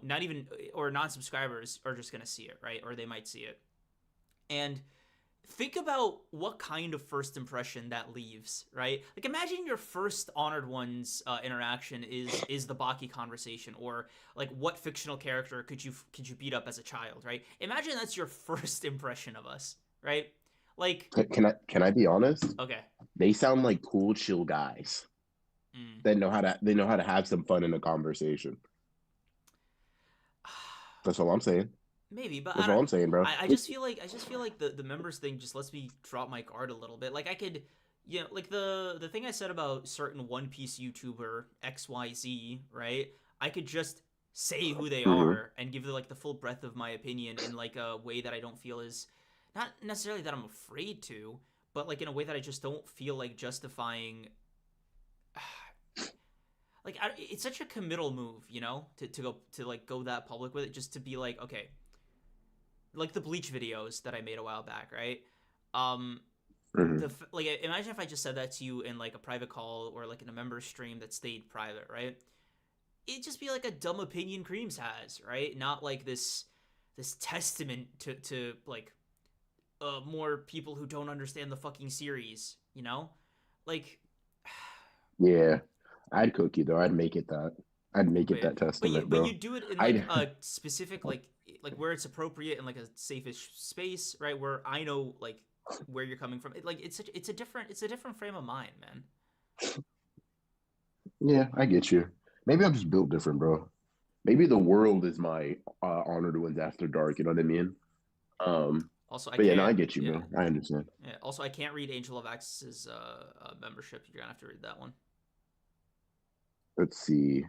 not even or non-subscribers are just going to see it, right? Or they might see it. And think about what kind of first impression that leaves, right? Like imagine your first Honored Ones interaction is the Baki conversation, or like what fictional character could you beat up as a child, right? Imagine that's your first impression of us, right? Like Can I be honest? okay. They sound like cool, chill guys Mm. that know how to have some fun in a conversation. That's all I'm saying. Maybe, but I That's don't. all I'm saying, bro. I just feel like the members thing just lets me drop my guard a little bit. Like I could, like the thing I said about certain One Piece YouTuber XYZ, right? I could just say who they Mm-hmm. are and give like the full breadth of my opinion in like a way that I don't feel is not necessarily that I'm afraid to, but like in a way that I just don't feel like justifying. Like it's such a committal move, to go to like go that public with it, just to be like, okay, like the Bleach videos that I made a while back, right? Um, Mm-hmm. like imagine if I just said that to you in like a private call or like in a member stream that stayed private, right? It'd just be like a dumb opinion Creams has, right? Not like this testament to like more people who don't understand the fucking series, like Yeah, I'd cook you though. I'd make it that. I'd make but it that but you testament, but you bro. do it in like I'd. a specific like where it's appropriate in like a safe-ish space, right? Where I know like where you're coming from. It's a different frame of mind, man. Yeah, I get you. Maybe I'm just built different, bro. Maybe the world is my honored ones after dark. You know what I mean? Um, Also, I but yeah, no, I can't. get you, Yeah, bro. I understand. yeah. Also, I can't read Angel of Access's membership. You're gonna have to read that one. Let's see.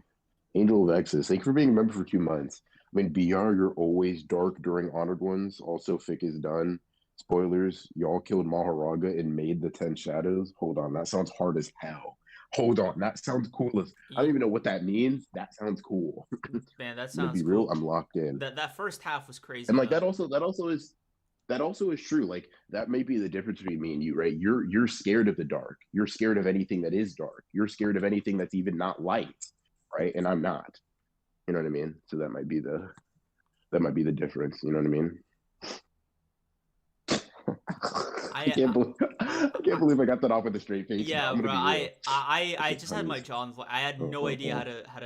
Angel of Exodus. Thank you for being a member for 2 months. I mean, BR, you're always dark during honored ones. Also, Fick is done. Spoilers, y'all killed Maharaga and made the 10 shadows. Hold on, that sounds hard as hell. Hold on, that sounds cool as I don't even know what that means. That sounds cool. I'm Man, that gonna sounds be real, cool. I'm locked in. That first half was And crazy like though. that also is true. Like that may be the difference between me and you, right? You're scared of the dark. You're scared of anything that is dark. You're scared of anything that's even not light, right? And I'm not. You know what I mean? So that might be the difference. You know what I mean? I I, can't I, believe I can't believe I got that off with a straight face, bro. yeah, I'm gonna bro. be real. I That's the just had my funniest. jaw on the floor. I had Uh, no uh, idea uh.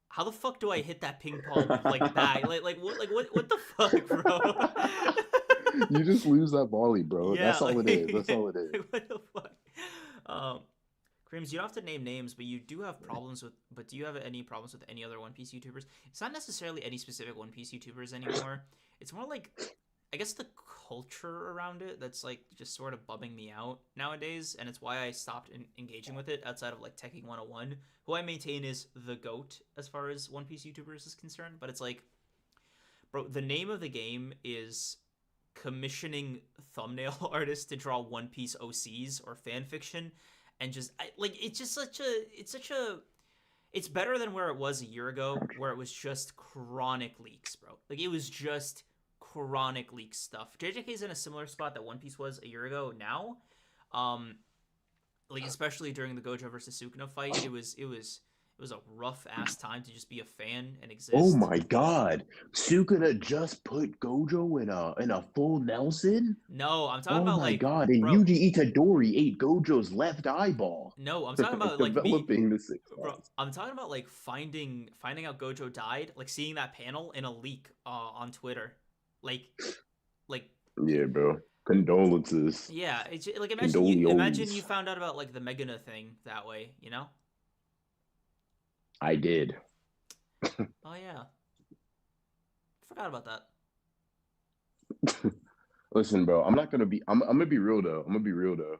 how the fuck do I hit that ping pong with like back? What the fuck, bro? You just lose that volley, bro. Yeah, That's all like, it is. That's all it is. what the fuck? Um, Creams, you don't have to name names, but you do have problems with. But do you have any problems with any other One Piece YouTubers? It's not necessarily any specific One Piece YouTubers anymore. It's more like, I guess, the culture around it that's like just sort of bumming me out nowadays, and it's why I stopped engaging with it outside of like Teching 101, who I maintain is the goat as far as One Piece YouTubers is concerned. But it's like, bro, the name of the game is commissioning thumbnail artists to draw One Piece OCs or fan fiction, and just it's just it's better than where it was a year ago, where it was just chronic leaks, bro. Like it was just chronic leak stuff. JJK's in a similar spot that One Piece was a year ago now. Um, like especially during the Gojo versus Sukuna fight, it was a rough ass time to just be a fan and Oh exist. my God. Sukuna just put Gojo in a full Nelson? No, I'm talking Oh about my like, God. And bro. Yuji Itadori ate Gojo's left eyeball. No, I'm talking about like me, Developing the sixth bro. sense. I'm talking about like finding out Gojo died, like seeing that panel in a leak on Twitter, like like Yeah, bro. Condolences. yeah. It's like imagine you Condolios. found out about like the Megana thing that way, you know? I did. Oh yeah, forgot about that. Listen, bro, I'm gonna be real though. I'm gonna be real though.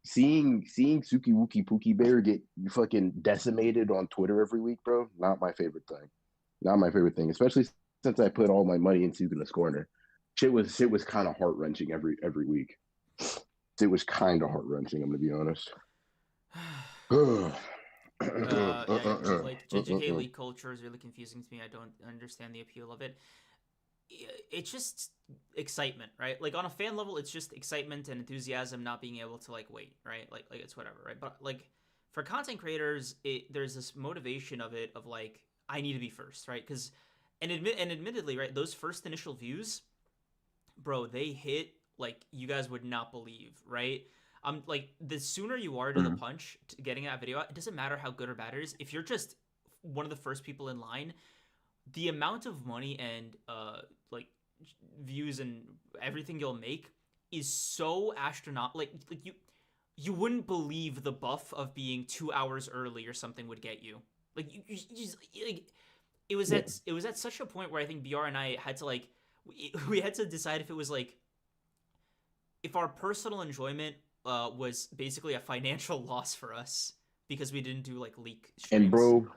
Seeing Suki Wookie Pookie Bear get fucking decimated on Twitter every week, bro, not my favorite thing. Not my favorite thing, especially since I put all my money into Sukuna's corner. Shit was kind of heart wrenching every week. It was kind of heart wrenching. I'm gonna be honest. Yeah, like JJK leak culture is really confusing to me. I don't understand the appeal of it. It's just excitement, right? Like on a fan level, it's just excitement and enthusiasm, not being able to like wait, right? Like it's whatever, right? But like for content creators, there's this motivation of it of like I need to be first, right? Because admittedly, right, those first initial views, bro, they hit like you guys would not believe, right? Like the sooner you are to the punch to getting that video out, it doesn't matter how good or bad it is. If you're just one of the first people in line, the amount of money and like views and everything you'll make is so astronomical. Like you wouldn't believe the buff of being 2 hours early or something would get you. Like you just like Yeah. it was at such a point where I think BR and I had to like we had to decide if it was like if our personal enjoyment was basically a financial loss for us because we didn't do like leak And streams, bro,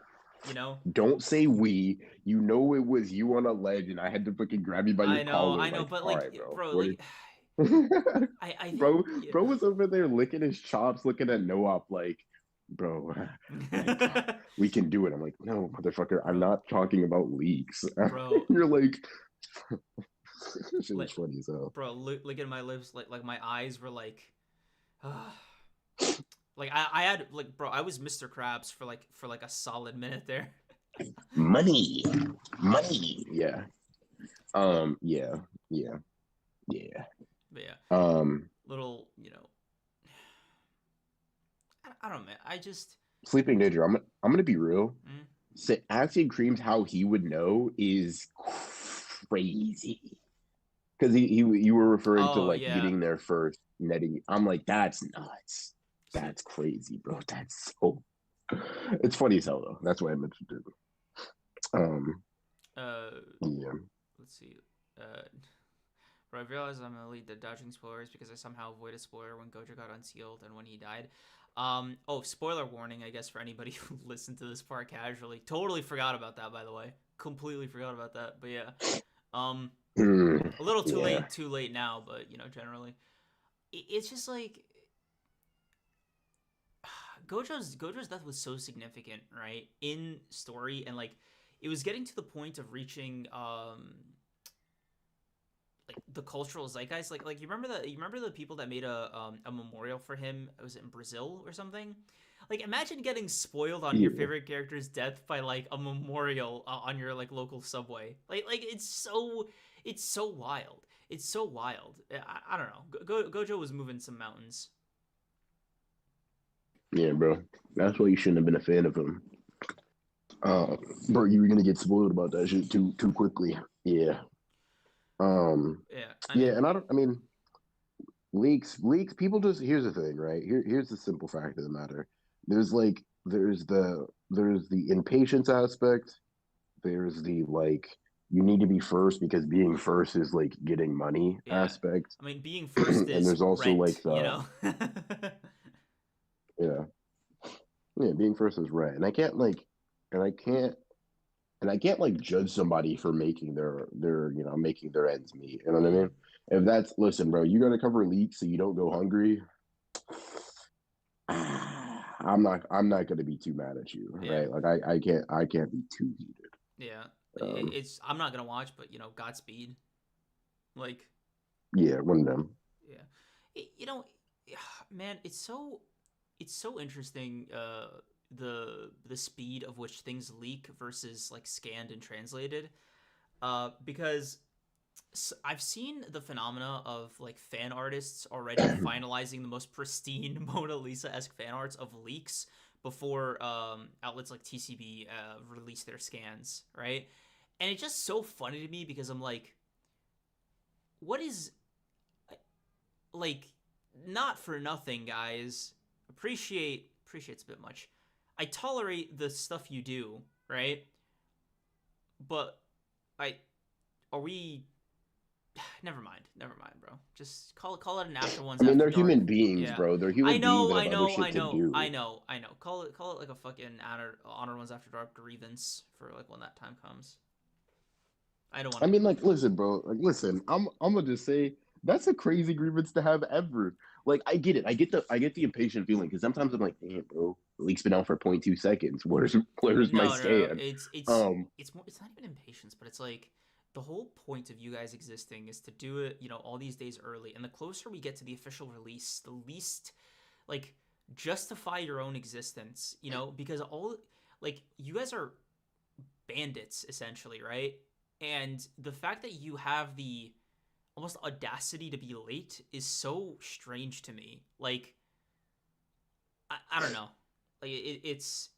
you know. don't say we. You know it was you on a ledge, and I had to fucking grab you by your collar. I know, Like, but all like, right, bro. bro, What like, did I think, bro? yeah. Bro was over there licking his chops, looking at Noop like, bro, like we can do it. I'm like, no, motherfucker, I'm bro, not talking about leaks. bro, You're like, shit like, was funny as hell. bro, look at my lips, like my eyes were like, like I had like, bro, I was Mr. Krabs for like a solid minute there. Money, money. Yeah. Yeah. Yeah. Yeah. But yeah, Um. little, I don't know, man. I just, Sleeping Ninja. I'm gonna be real. mm, Asking Creams how he would know is crazy. because you were referring to Oh like yeah. getting there first, netting. I'm like, that's nuts. So, That's crazy, bro. That's so. It's funny as hell though. That's why I mentioned it. Um, uh, yeah, let's see. Uh, but I've realized I'm elite at dodging spoilers because I somehow avoided a spoiler when Gojo got unsealed and when he died. Oh, spoiler warning, I guess, for anybody who listened to this part casually. Totally forgot about that, by the way. Completely forgot about that. But yeah. Um, a little yeah, too late now, but generally. It's just like Gojo's death was so significant, right? In story and like it was getting to the point of reaching like the cultural zeitgeist. Like you remember the people that made a memorial for him? Was it in Brazil or something? Like imagine getting spoiled on your yeah. favorite character's death by like a memorial on your like local subway. Like it's so wild. It's so wild. I don't know. Gojo was moving some mountains. Yeah, bro. That's why you shouldn't have been a fan of him. Uh, bro, you were gonna get spoiled about that shit too quickly. Yeah. Um, Yeah, I yeah, mean, and I mean, leaks. People just here's the thing, right? Here's the simple fact of the matter. There's like there's the impatience aspect. There's the like you need to be first because being first is like getting money yeah. aspect, I mean, being first and is there's also like rent, you the know? yeah yeah being first is right, and and I can't I can't like judge somebody for making their making their ends meet. You know what I Mm, mean? If that's listen, bro, you got to cover leaks so you don't go hungry. I'm not gonna be too mad at you, yeah, right? Like I can't be too heated. yeah. Um, It's I'm not gonna watch, but Godspeed. Like, yeah, one of them. yeah, you know, man, it's so interesting. The speed of which things leak versus like scanned and translated. Because I've seen the phenomena of like fan artists already finalizing the most pristine Mona Lisa esque fan arts of leaks before outlets like TCB release their scans, right? And it's just so funny to me because I'm like, what is like not for nothing, guys. Appreciate's a bit much. I tolerate the stuff you do, right? But I are we never mind, bro. Just call it an after ones I mean, after they're human dark. beings, Yeah, bro. They're human beings that have other I shit to know, do. I know. Call it like a fucking honor ones after dark grievance for like when that time comes. I don't want I to. mean, like, listen, bro. Like, listen. I'm gonna just say that's a crazy grievance to have ever. Like, I get it. I get the impatient feeling because sometimes I'm like, damn, bro, the leak's been out for 0.2 seconds. Where's my No. scan? It's it's more. It's not even impatience, but it's like the whole point of you guys existing is to do it, all these days early. And the closer we get to the official release, the least like justify your own existence, because all like you guys are bandits essentially, right? And the fact that you have the almost audacity to be late is so strange to me. Like I don't know. Like it's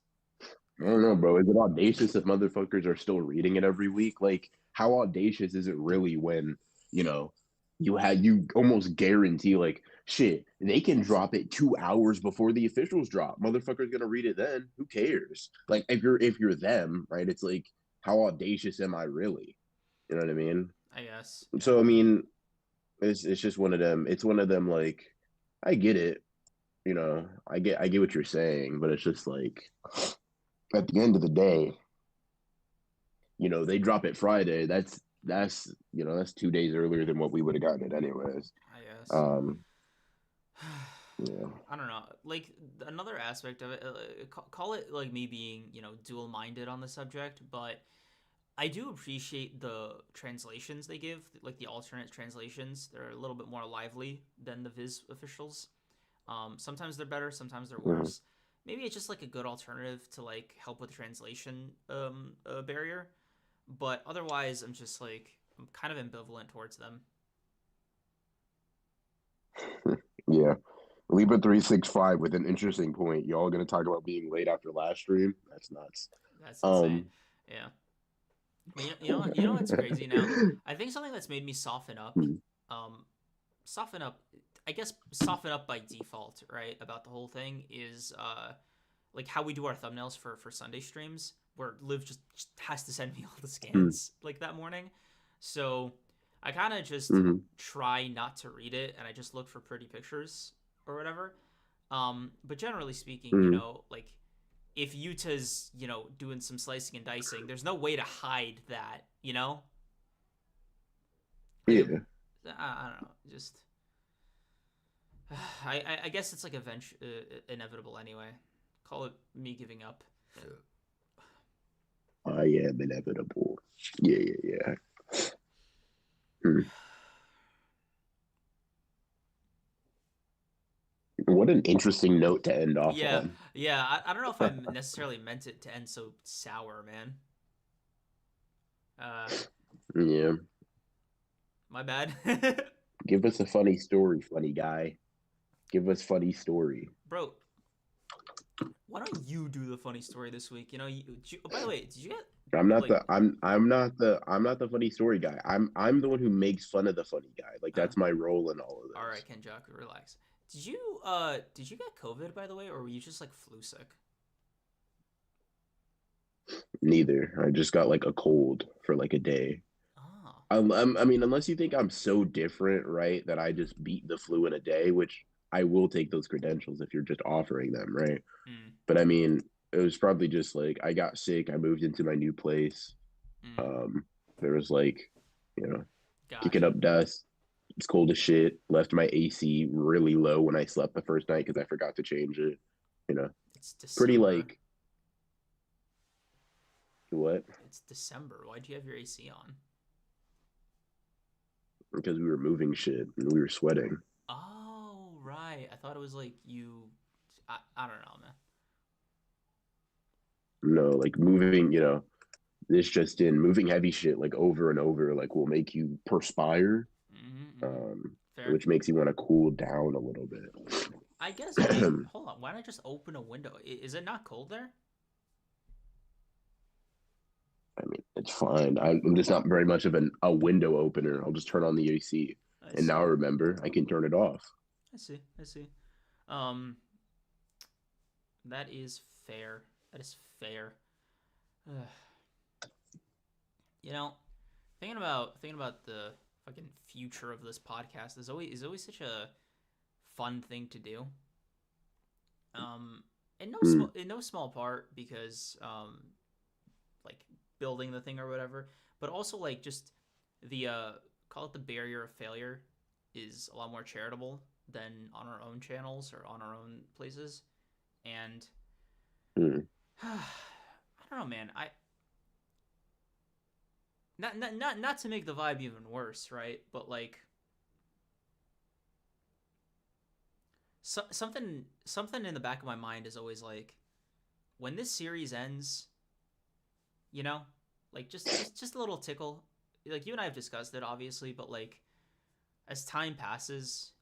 I don't know, bro. Is it audacious if motherfuckers are still reading it every week? Like, how audacious is it really when, you know, you almost guarantee like shit, they can drop it 2 hours before the officials drop. Motherfuckers gonna read it then. Who cares? Like if you're them, right? It's like, how audacious am I really? You know what I mean? I guess, yeah. So I mean, it's just one of them. It's one of them like I get it, I get what you're saying, but it's just like at the end of the day, they drop it Friday. That's 2 days earlier than what we would have gotten it anyways. I guess. Um, yeah, I don't know. Like another aspect of it, call it like me being, dual minded on the subject, but I do appreciate the translations they give, like the alternate translations. They're a little bit more lively than the Viz officials. Sometimes they're better, sometimes they're mhm. worse. Maybe it's just like a good alternative to like help with the translation barrier. But otherwise, I'm kind of ambivalent towards them. Yeah. Libra 365 with an interesting point. Y'all gonna talk about being late after last stream? That's nuts. That's insane. Um, Yeah. But you know what's crazy now? I think something that's made me soften up, um, soften up, I guess soften up by default, right? About the whole thing is like how we do our thumbnails for Sunday streams, where Liv just has to send me all the scans like that morning. So I kind of just Mm-hmm. try not to read it, and I just look for pretty pictures or whatever. But generally speaking, Mm-hmm. like if Yuta's, doing some slicing and dicing, there's no way to hide that, Like, Yeah. I don't know, just I guess it's like inevitable anyway. Call it me giving up. I am inevitable. Yeah, yeah, yeah. Hmm. What an interesting note to end off Yeah, on. yeah. I don't know if I necessarily meant it to end so sour, man. Uh, Yeah. my bad. Give us a funny story, funny guy. Give us funny story. Bro, why don't you do the funny story this week? By the way, did you get I'm not like the I'm not the funny story guy. I'm the one who makes fun of the funny guy. Like uh that's my role in all of all right, this. Kenjaku, relax. Did you get COVID by the way, or were you just like flu sick? Neither. I just got like a cold for like a day. Ah. I mean, unless you think I'm so different, right, that I just beat the flu in a day, which I will take those credentials if you're just offering them, right? Mm, But I mean, it was probably just like I got sick. I moved into my new place. mm. Um, there was like, you know, kicking Gotcha. up dust. It's cold as shit. Left my AC really low when I slept the first night because I forgot to change it. You know, It's pretty December. like what? It's December. Why'd you have your AC on? Because we were moving shit and we were sweating. Oh, right. I thought it was like you. I don't know, man. No, like moving, this just in moving heavy shit like over and over like will make you perspire, Mm-hmm. um, Fair. which makes you want to cool down a little bit. I guess. Wait, hold on. Why not just open a window? Is it not cold there? I mean, it's fine. I'm just not very much of a window opener. I'll just turn on the AC. I And now see. remember, I can turn it off. I see. I see. Um, that is fair. That is fair. Ugh. You know, thinking about the fucking future of this podcast is always such a fun thing to do. Um, Mm, in no small part because like building the thing or whatever, but also like just the call it the barrier of failure is a lot more charitable than on our own channels or on our own places. And mm. I don't know, man. I not to make the vibe even worse, right? But like something in the back of my mind is always like when this series ends, you know, like just a little tickle. Like you and I have discussed it obviously, but like as time passes,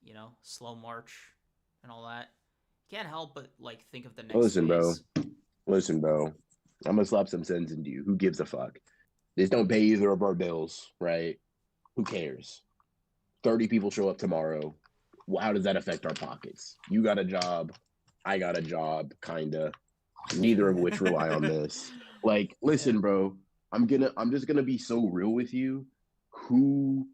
slow march and all that, you can't help but like think of the next Listen, bro. phase. Listen, bro. I'm gonna slap some sense into you. Who gives a fuck? This don't pay either of our bills, right? Who cares? 30 people show up tomorrow. Well, how does that affect our pockets? You got a job. I got a job, kinda. Neither of which rely on this. Like, Yeah. listen, bro. I'm just gonna be so real with you. Who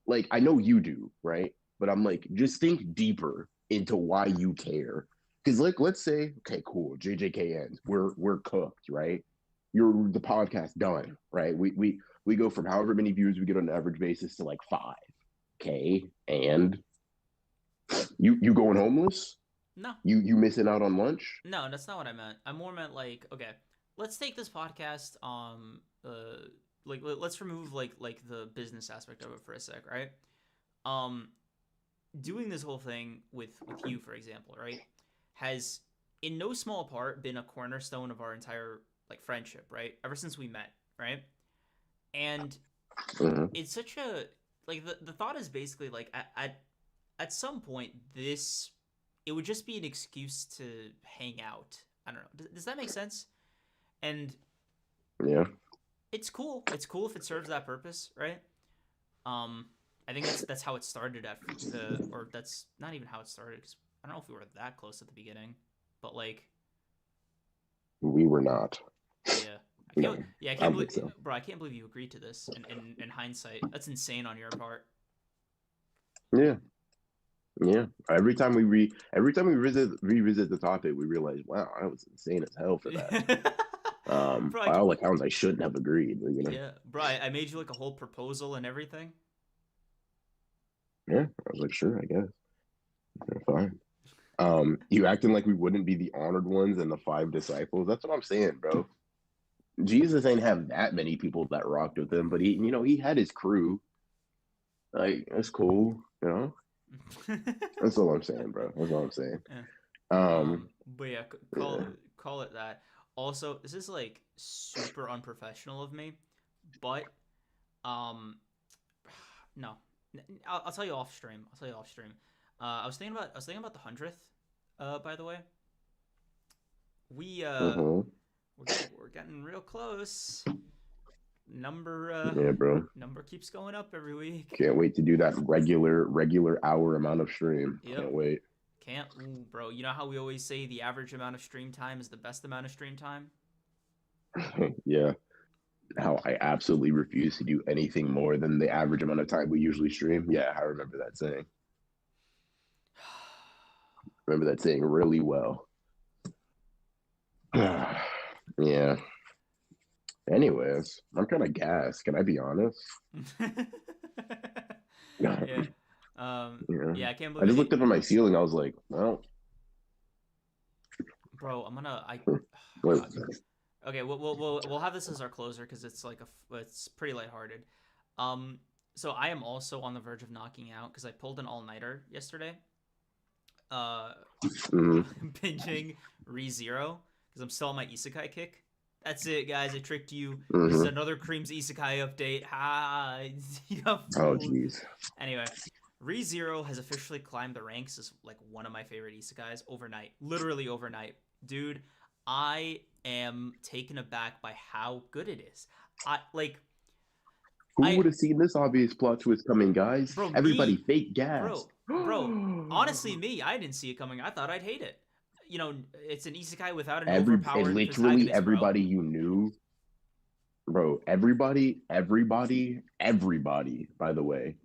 like I know you do, right? But I'm like, just think deeper into why you care. Because like, let's say, okay, cool, JJK ends. We're cooked, right? You're the podcast done, right? We go from however many views we get on an average basis to like 5. Okay, and you going homeless? No, You missing out on lunch? no, that's not what I meant. I more meant like, okay, let's take this podcast. Like let's remove like the business aspect of it for a sec, right? Um, doing this whole thing with you, for example, right, has in no small part been a cornerstone of our entire like friendship, right? Ever since we met, right? And Uh-huh. it's such a like the thought is basically like at some point this it would just be an excuse to hang out. I don't know. Does that make sense? And Yeah. It's cool. It's cool if it serves that purpose, right? Um, I think that's how it started at the, or that's not even how it started because I don't know if we were that close at the beginning, but like, We were not. yeah, I No, can't. Yeah, I I can't don't believe, think so. bro. I can't believe you agreed to this. In hindsight, that's insane on your part. Yeah, yeah. Every time we revisit the topic, we realize, wow, I was insane as hell for that. Bro, By all accounts, I shouldn't have agreed. But, yeah, bro. I made you like a whole proposal and everything. yeah, I was like, sure, I guess. Yeah, fine. You acting like we wouldn't be the honored ones and the five disciples. That's what I'm saying, bro. Jesus ain't have that many people that rocked with him, but he had his crew. Like, that's cool, you know. That's all I'm saying, bro. That's all I'm saying. Yeah. Um, But yeah, yeah. call it that. Also, this is like super unprofessional of me, but um, no, I'll tell you off stream. I'll tell you off stream. I was thinking about the 100th. By the way, we Mm-hmm. we're getting real close. Number Yeah, bro. number keeps going up every week. Can't wait to do that regular hour amount of stream. Yep. Can't wait. Can't, ooh, bro. You know how we always say the average amount of stream time is the best amount of stream time? Yeah. How I absolutely refuse to do anything more than the average amount of time we usually stream. Yeah, I remember that saying. Remember that saying really well. Yeah. Anyways, I'm kind of gassed. Can I be honest? Yeah. Yeah. Yeah, I can't I believe just hey, looked up at my ceiling. I was like, well, bro, I'm gonna I what God. is that? Okay, we'll have this as our closer because it's like it's pretty lighthearted. Um, so I am also on the verge of knocking out because I pulled an all-nighter yesterday. Uh, Mhm, binging Rezero because I'm still on my isekai kick. That's it, guys. I tricked you. This is mhm. another Cream's isekai update. Ha! You got Oh, fooled. jeez. Anyway, ReZero has officially climbed the ranks as like one of my favorite isekais overnight. Literally overnight. Dude, I am taken aback by how good it is. I like Who I would have seen this obvious plot twist coming, guys? bro, Everybody me, fake gas. honestly me, I didn't see it coming. I thought I'd hate it. You know, it's an isekai without an And overpowered literally protagonist, bro. everybody you knew, bro. Everybody. By the way,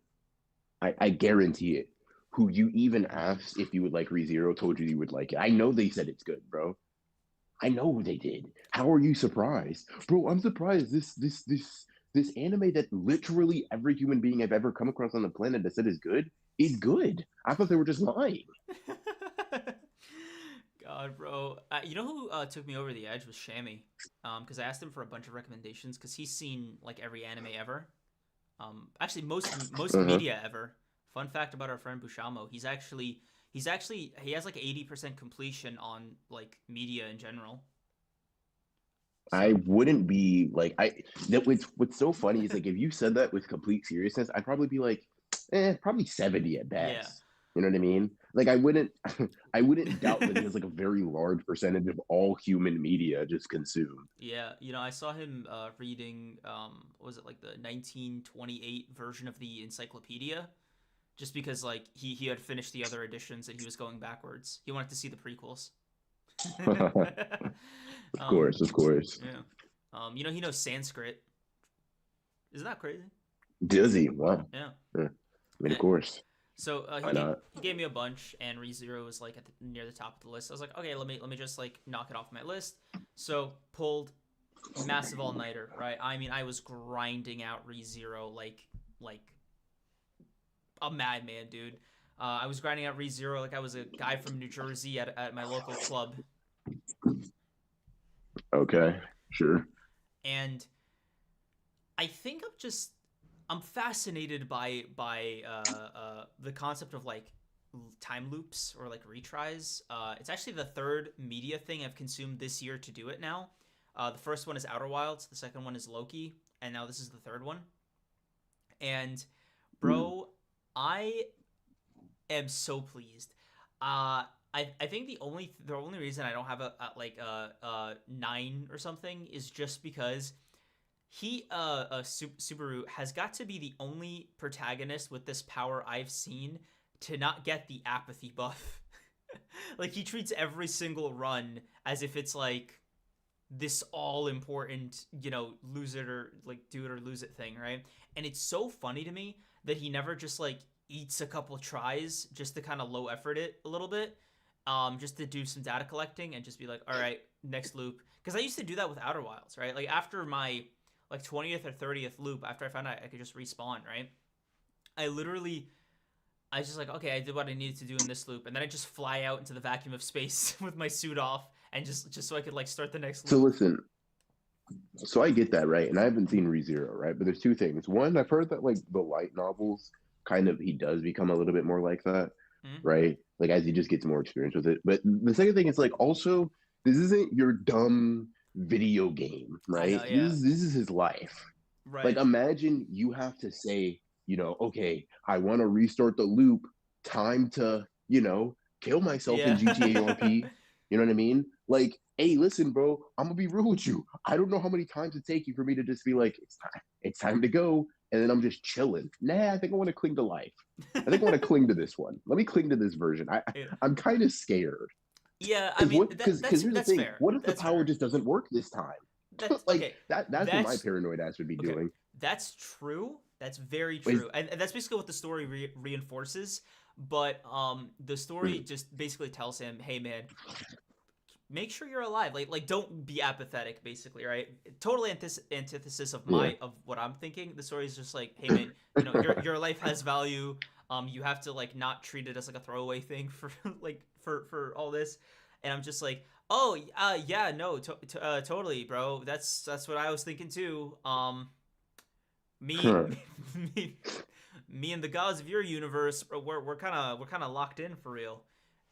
I guarantee it. Who you even asked if you would like ReZero told you would like it. I know they said it's good, bro. I know they did. How are you surprised, bro? I'm surprised. This anime that literally every human being I've ever come across on the planet that said is good is good. I thought they were just lying. God, bro. You know who took me over the edge was Shammy. Because I asked him for a bunch of recommendations because he's seen like every anime ever. Actually, most Uh-huh. media ever. Fun fact about our friend Bushamo: he has like 80% completion on like media in general. I So wouldn't be like I that what's so funny is like if you said that with complete seriousness, I'd probably be like, probably 70 at yeah, best. You know what I mean? Like I wouldn't I wouldn't doubt that he has like a very large percentage of all human media just consumed. yeah. You know, I saw him reading what was it like the 1928 version of the encyclopedia just because like he had finished the other editions and he was going backwards. He wanted to see the prequels. Of um, course, of course. yeah. You know he knows Sanskrit. Isn't that crazy? Does he? Wow. Yeah. Yeah. I mean, of Eh, course. So Why not? he gave me a bunch, and ReZero was like near the top of the list. I was like, okay, let me just like knock it off my list. So pulled massive all nighter, right? I mean, I was grinding out ReZero like a madman, dude. I was grinding out ReZero like I was a guy from New Jersey at my local club, Okay, sure. and I think I'm fascinated by the concept of like time loops or like retries. It's actually the third media thing I've consumed this year to do it now. The first one is Outer Wilds, the second one is Loki, and now this is the third one. And Mm. bro, I am so pleased. I think the only reason I don't have a like a 9 or something is just because Subaru has got to be the only protagonist with this power I've seen to not get the apathy buff. Like he treats every single run as if it's like this all important, lose it or like do it or lose it thing, right? And it's so funny to me that he never just like eats a couple tries just to kind of low effort it a little bit, just to do some data collecting and just be like, all right, next loop. Because I used to do that with Outer Wilds, right? Like after my like 20th or 30th loop, after I found out I could just respawn, right? I literally I was just like, okay, I did what I needed to do in this loop, and then I just fly out into the vacuum of space with my suit off, and just so I could like start the next So loop. listen, so I get that, right? And I haven't seen ReZero, right? But there's two things. One, I've heard that like the light novels kind of he does become a little bit more like that, Mm-hmm. right? Like as he just gets more experience with it. But the second thing is like also this isn't your dumb video game, I right? know, This yeah, is this is his life. Like right, imagine you have to say, okay, I want to restart the loop, time to, kill myself in GTA yeah, RP. You know what I mean? Like, hey, listen, bro, I'm gonna be real with you. I don't know how many times it take you for me to just be like, it's time to go, and then I'm just chilling. Nah, I think I want to cling to life. I think I want to cling to this one. Let me cling to this version. yeah. I'm kind of scared Yeah, I because mean what? Because here's the that's thing. fair. What if the That's power fair. just doesn't work this time? That's Like okay. that's what my That's paranoid ass would be okay. doing. That's true. That's very Is true, and that's basically what the story reinforces. But the story mm, just basically tells him, "Hey, man, make sure you're alive. Like don't be apathetic, basically, right? Totally antithesis of yeah. my of what I'm thinking. The story is just like, hey, man, your life has value. You have to like not treat it as like a throwaway thing for like for all this." And I'm just like, oh, yeah, no, totally, bro. That's what I was thinking too. Me, me, me, and the gods of your universe, we're kind of locked in for real,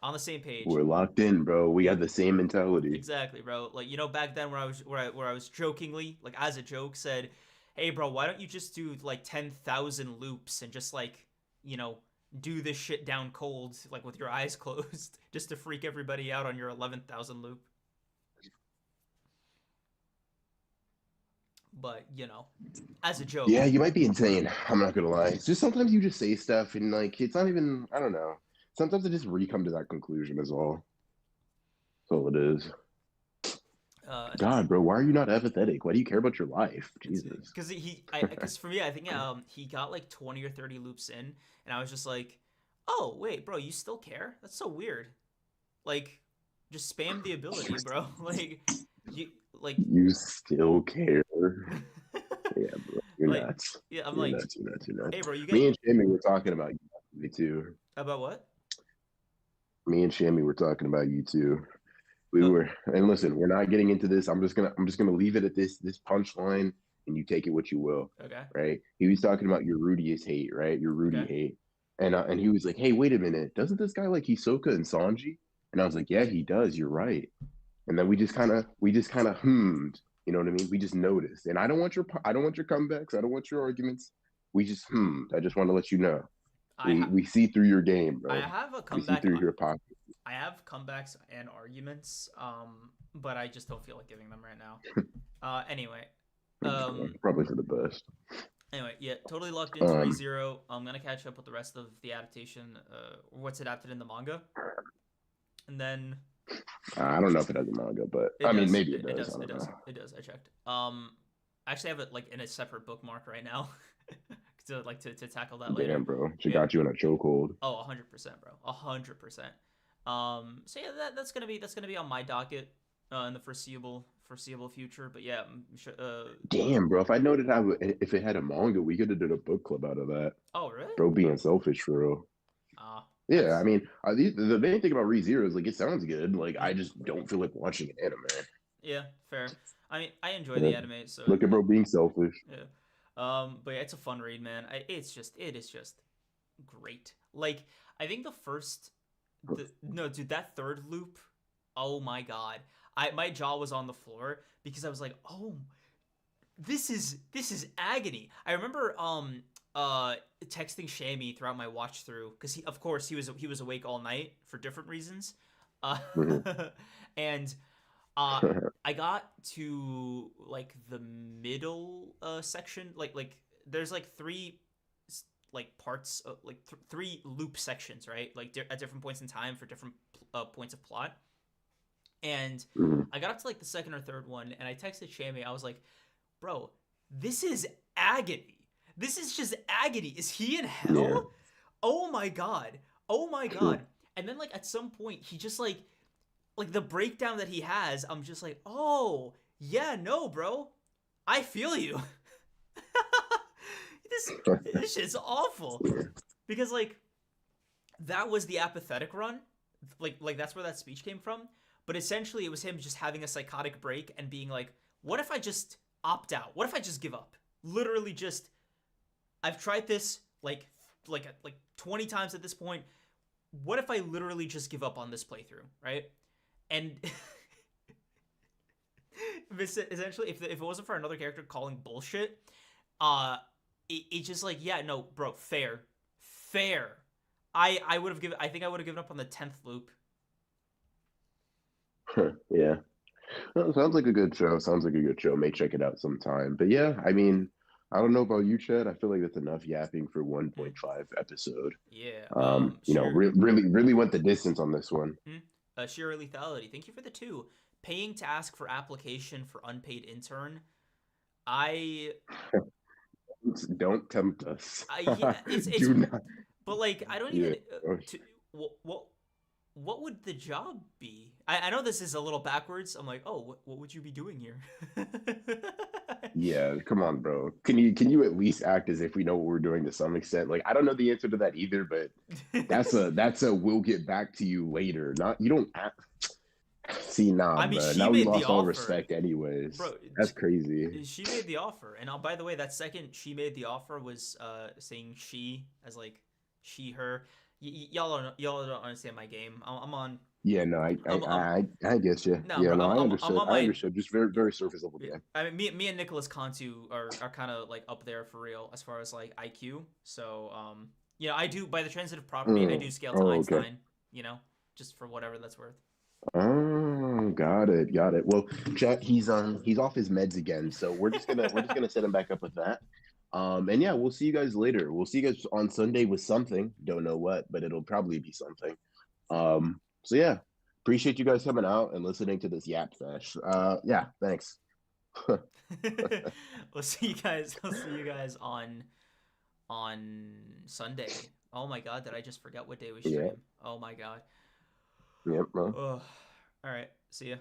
on the same page. We're locked in, bro. We Yep, have the same mentality. exactly, bro. Like back then where I was jokingly, like as a joke, said, "Hey, bro, why don't you just do like 10,000 loops and just like you know do this shit down cold, like with your eyes closed, just to freak everybody out on your 11,000 loop." But as a joke. Yeah, you might be insane. I'm not gonna lie. It's just sometimes you just say stuff and like it's not even. I don't know. Sometimes I just re-come to that conclusion as well. That's all it is. Uh, God, bro, why are you not empathetic? Why do you care about your life? Jesus. because for me, I think he got like 20 or 30 loops in, and I was just like, oh wait, bro, you still care? That's so weird. Like, just spam the ability, bro. Like, you like, You still care? Yeah, bro. You're like, nuts. yeah. I'm You're like, nuts. You're nuts. You're nuts. hey, bro, you get Me and Shammy were talking about you too. about what? Me and Shammy were talking about you too. We Oh, were, and listen, we're not getting into this. I'm just gonna leave it at this punchline, and you take it what you will, okay, right? He was talking about your Rudy's hate, right? Your Rudy okay. hate, and he was like, hey, wait a minute, doesn't this guy like Hisoka and Sanji? And I was like, yeah, he does. You're right. And then we just kind of hummed. You know what I mean? We just noticed. And I don't want your comebacks. I don't want your arguments. We just hummed. I just want to let you know. I We have we see through your game, I bro. have a We see comeback. through your pocket. I have comebacks and arguments. But I just don't feel like giving them right now. Anyway, um, Probably for the best. Anyway, yeah, totally locked into Um, ReZero. I'm gonna catch up with the rest of the adaptation, what's adapted in the manga, and then I don't know if it has a manga, but it I mean, does, maybe it it does. does, I it don't does, know. it does. I checked. I actually have it like in a separate bookmark right now, to tackle that later. Damn, bro, she Yeah. got you in a chokehold. Oh, 100%, bro. 100%. So yeah, that's gonna be on my docket, in the foreseeable future. But yeah, Damn, bro. If I noted how if it had a manga, we could have did a book club out of that. oh really? Bro, being selfish for real. Yeah, I That's. mean, the main thing about ReZero is like it sounds good. Like I Mhm. just don't feel like watching an anime. Yeah, fair. I mean, I enjoy Yeah. the anime, so Look at bro being selfish. yeah. But yeah, it's a fun read, man. It is just great. Like, I think no, dude, that third loop, oh my god, my jaw was on the floor because I was like, oh, this is agony. I remember texting Shammy throughout my watch through because of course he was awake all night for different reasons, uh, Mhm. and Uh, I got to like the middle section, like there's like three like parts, like three loop sections, right? Like at different points in time for different points of plot. And Mhm. I got up to like the second or third one, and I texted Shammy. I was like, "Bro, this is agony. This is just agony. Is he in Yeah. hell? Oh my god. Oh my god." And then like at some point, he just like the breakdown that he has. I'm just like, "Oh yeah, no, bro, I feel you." this this shit's awful because like that was the apathetic run. Like that's where that speech came from. But essentially, it was him just having a psychotic break and being like, "What if I just opt out? What if I just give up? Literally, just I've tried this like 20 times at this point. What if I literally just give up on this playthrough, right?" And essentially, if it wasn't for another character calling bullshit, uh, it just like, yeah, no, bro, fair. I would have given. I think I would have given up on the 10th loop. Yeah. Well, sounds like a good show. Sounds like a good show. May check it out sometime. But yeah, I mean, I don't know about you, Chad. I feel like that's enough yapping for Mm, 1.5 episode. yeah. You know, really went the distance on this one. Hmm? Sheer lethality. Thank you for the two. Paying to ask for application for unpaid intern. I, Don't tempt us. yeah, it's, Do not. but like I don't Yeah. even to what would the job be? I know this is a little backwards. I'm like, oh, what would you be doing here? Yeah, come on, bro. Can you at least act as if we know what we're doing to some extent? Like, I don't know the answer to that either, but that's a we'll get back to you later. Not you don't act, see, nah, I mean, bro. she Now we made the lost all offer, respect anyways. bro. That's crazy. She made the offer, and by the way, that second she made the offer was saying she as like she her. Y'all don't understand my game. I'm on. Yeah, no, I I I'm I I get you. no, Yeah, bro. no, I I'm understood. on I my. understood. Just very surface level Yeah. game. I mean, me and Nicholas Cantu are kind of like up there for real as far as like IQ. So I do by the transitive property, I do scale to Oh, okay. Einstein. You know, just for whatever that's worth. Oh, got it. Well, Chet, he's off his meds again, so we're just gonna set him back up with that. And yeah, we'll see you guys later. We'll see you guys on Sunday with something. Don't know what, but it'll probably be something. So yeah, appreciate you guys coming out and listening to this yap fest. Yeah, thanks. We'll see you guys. We'll see you guys on Sunday. Oh my god, did I just forget what day we Yeah, stream? Oh my god. yep. Well. Oh, all right. See ya.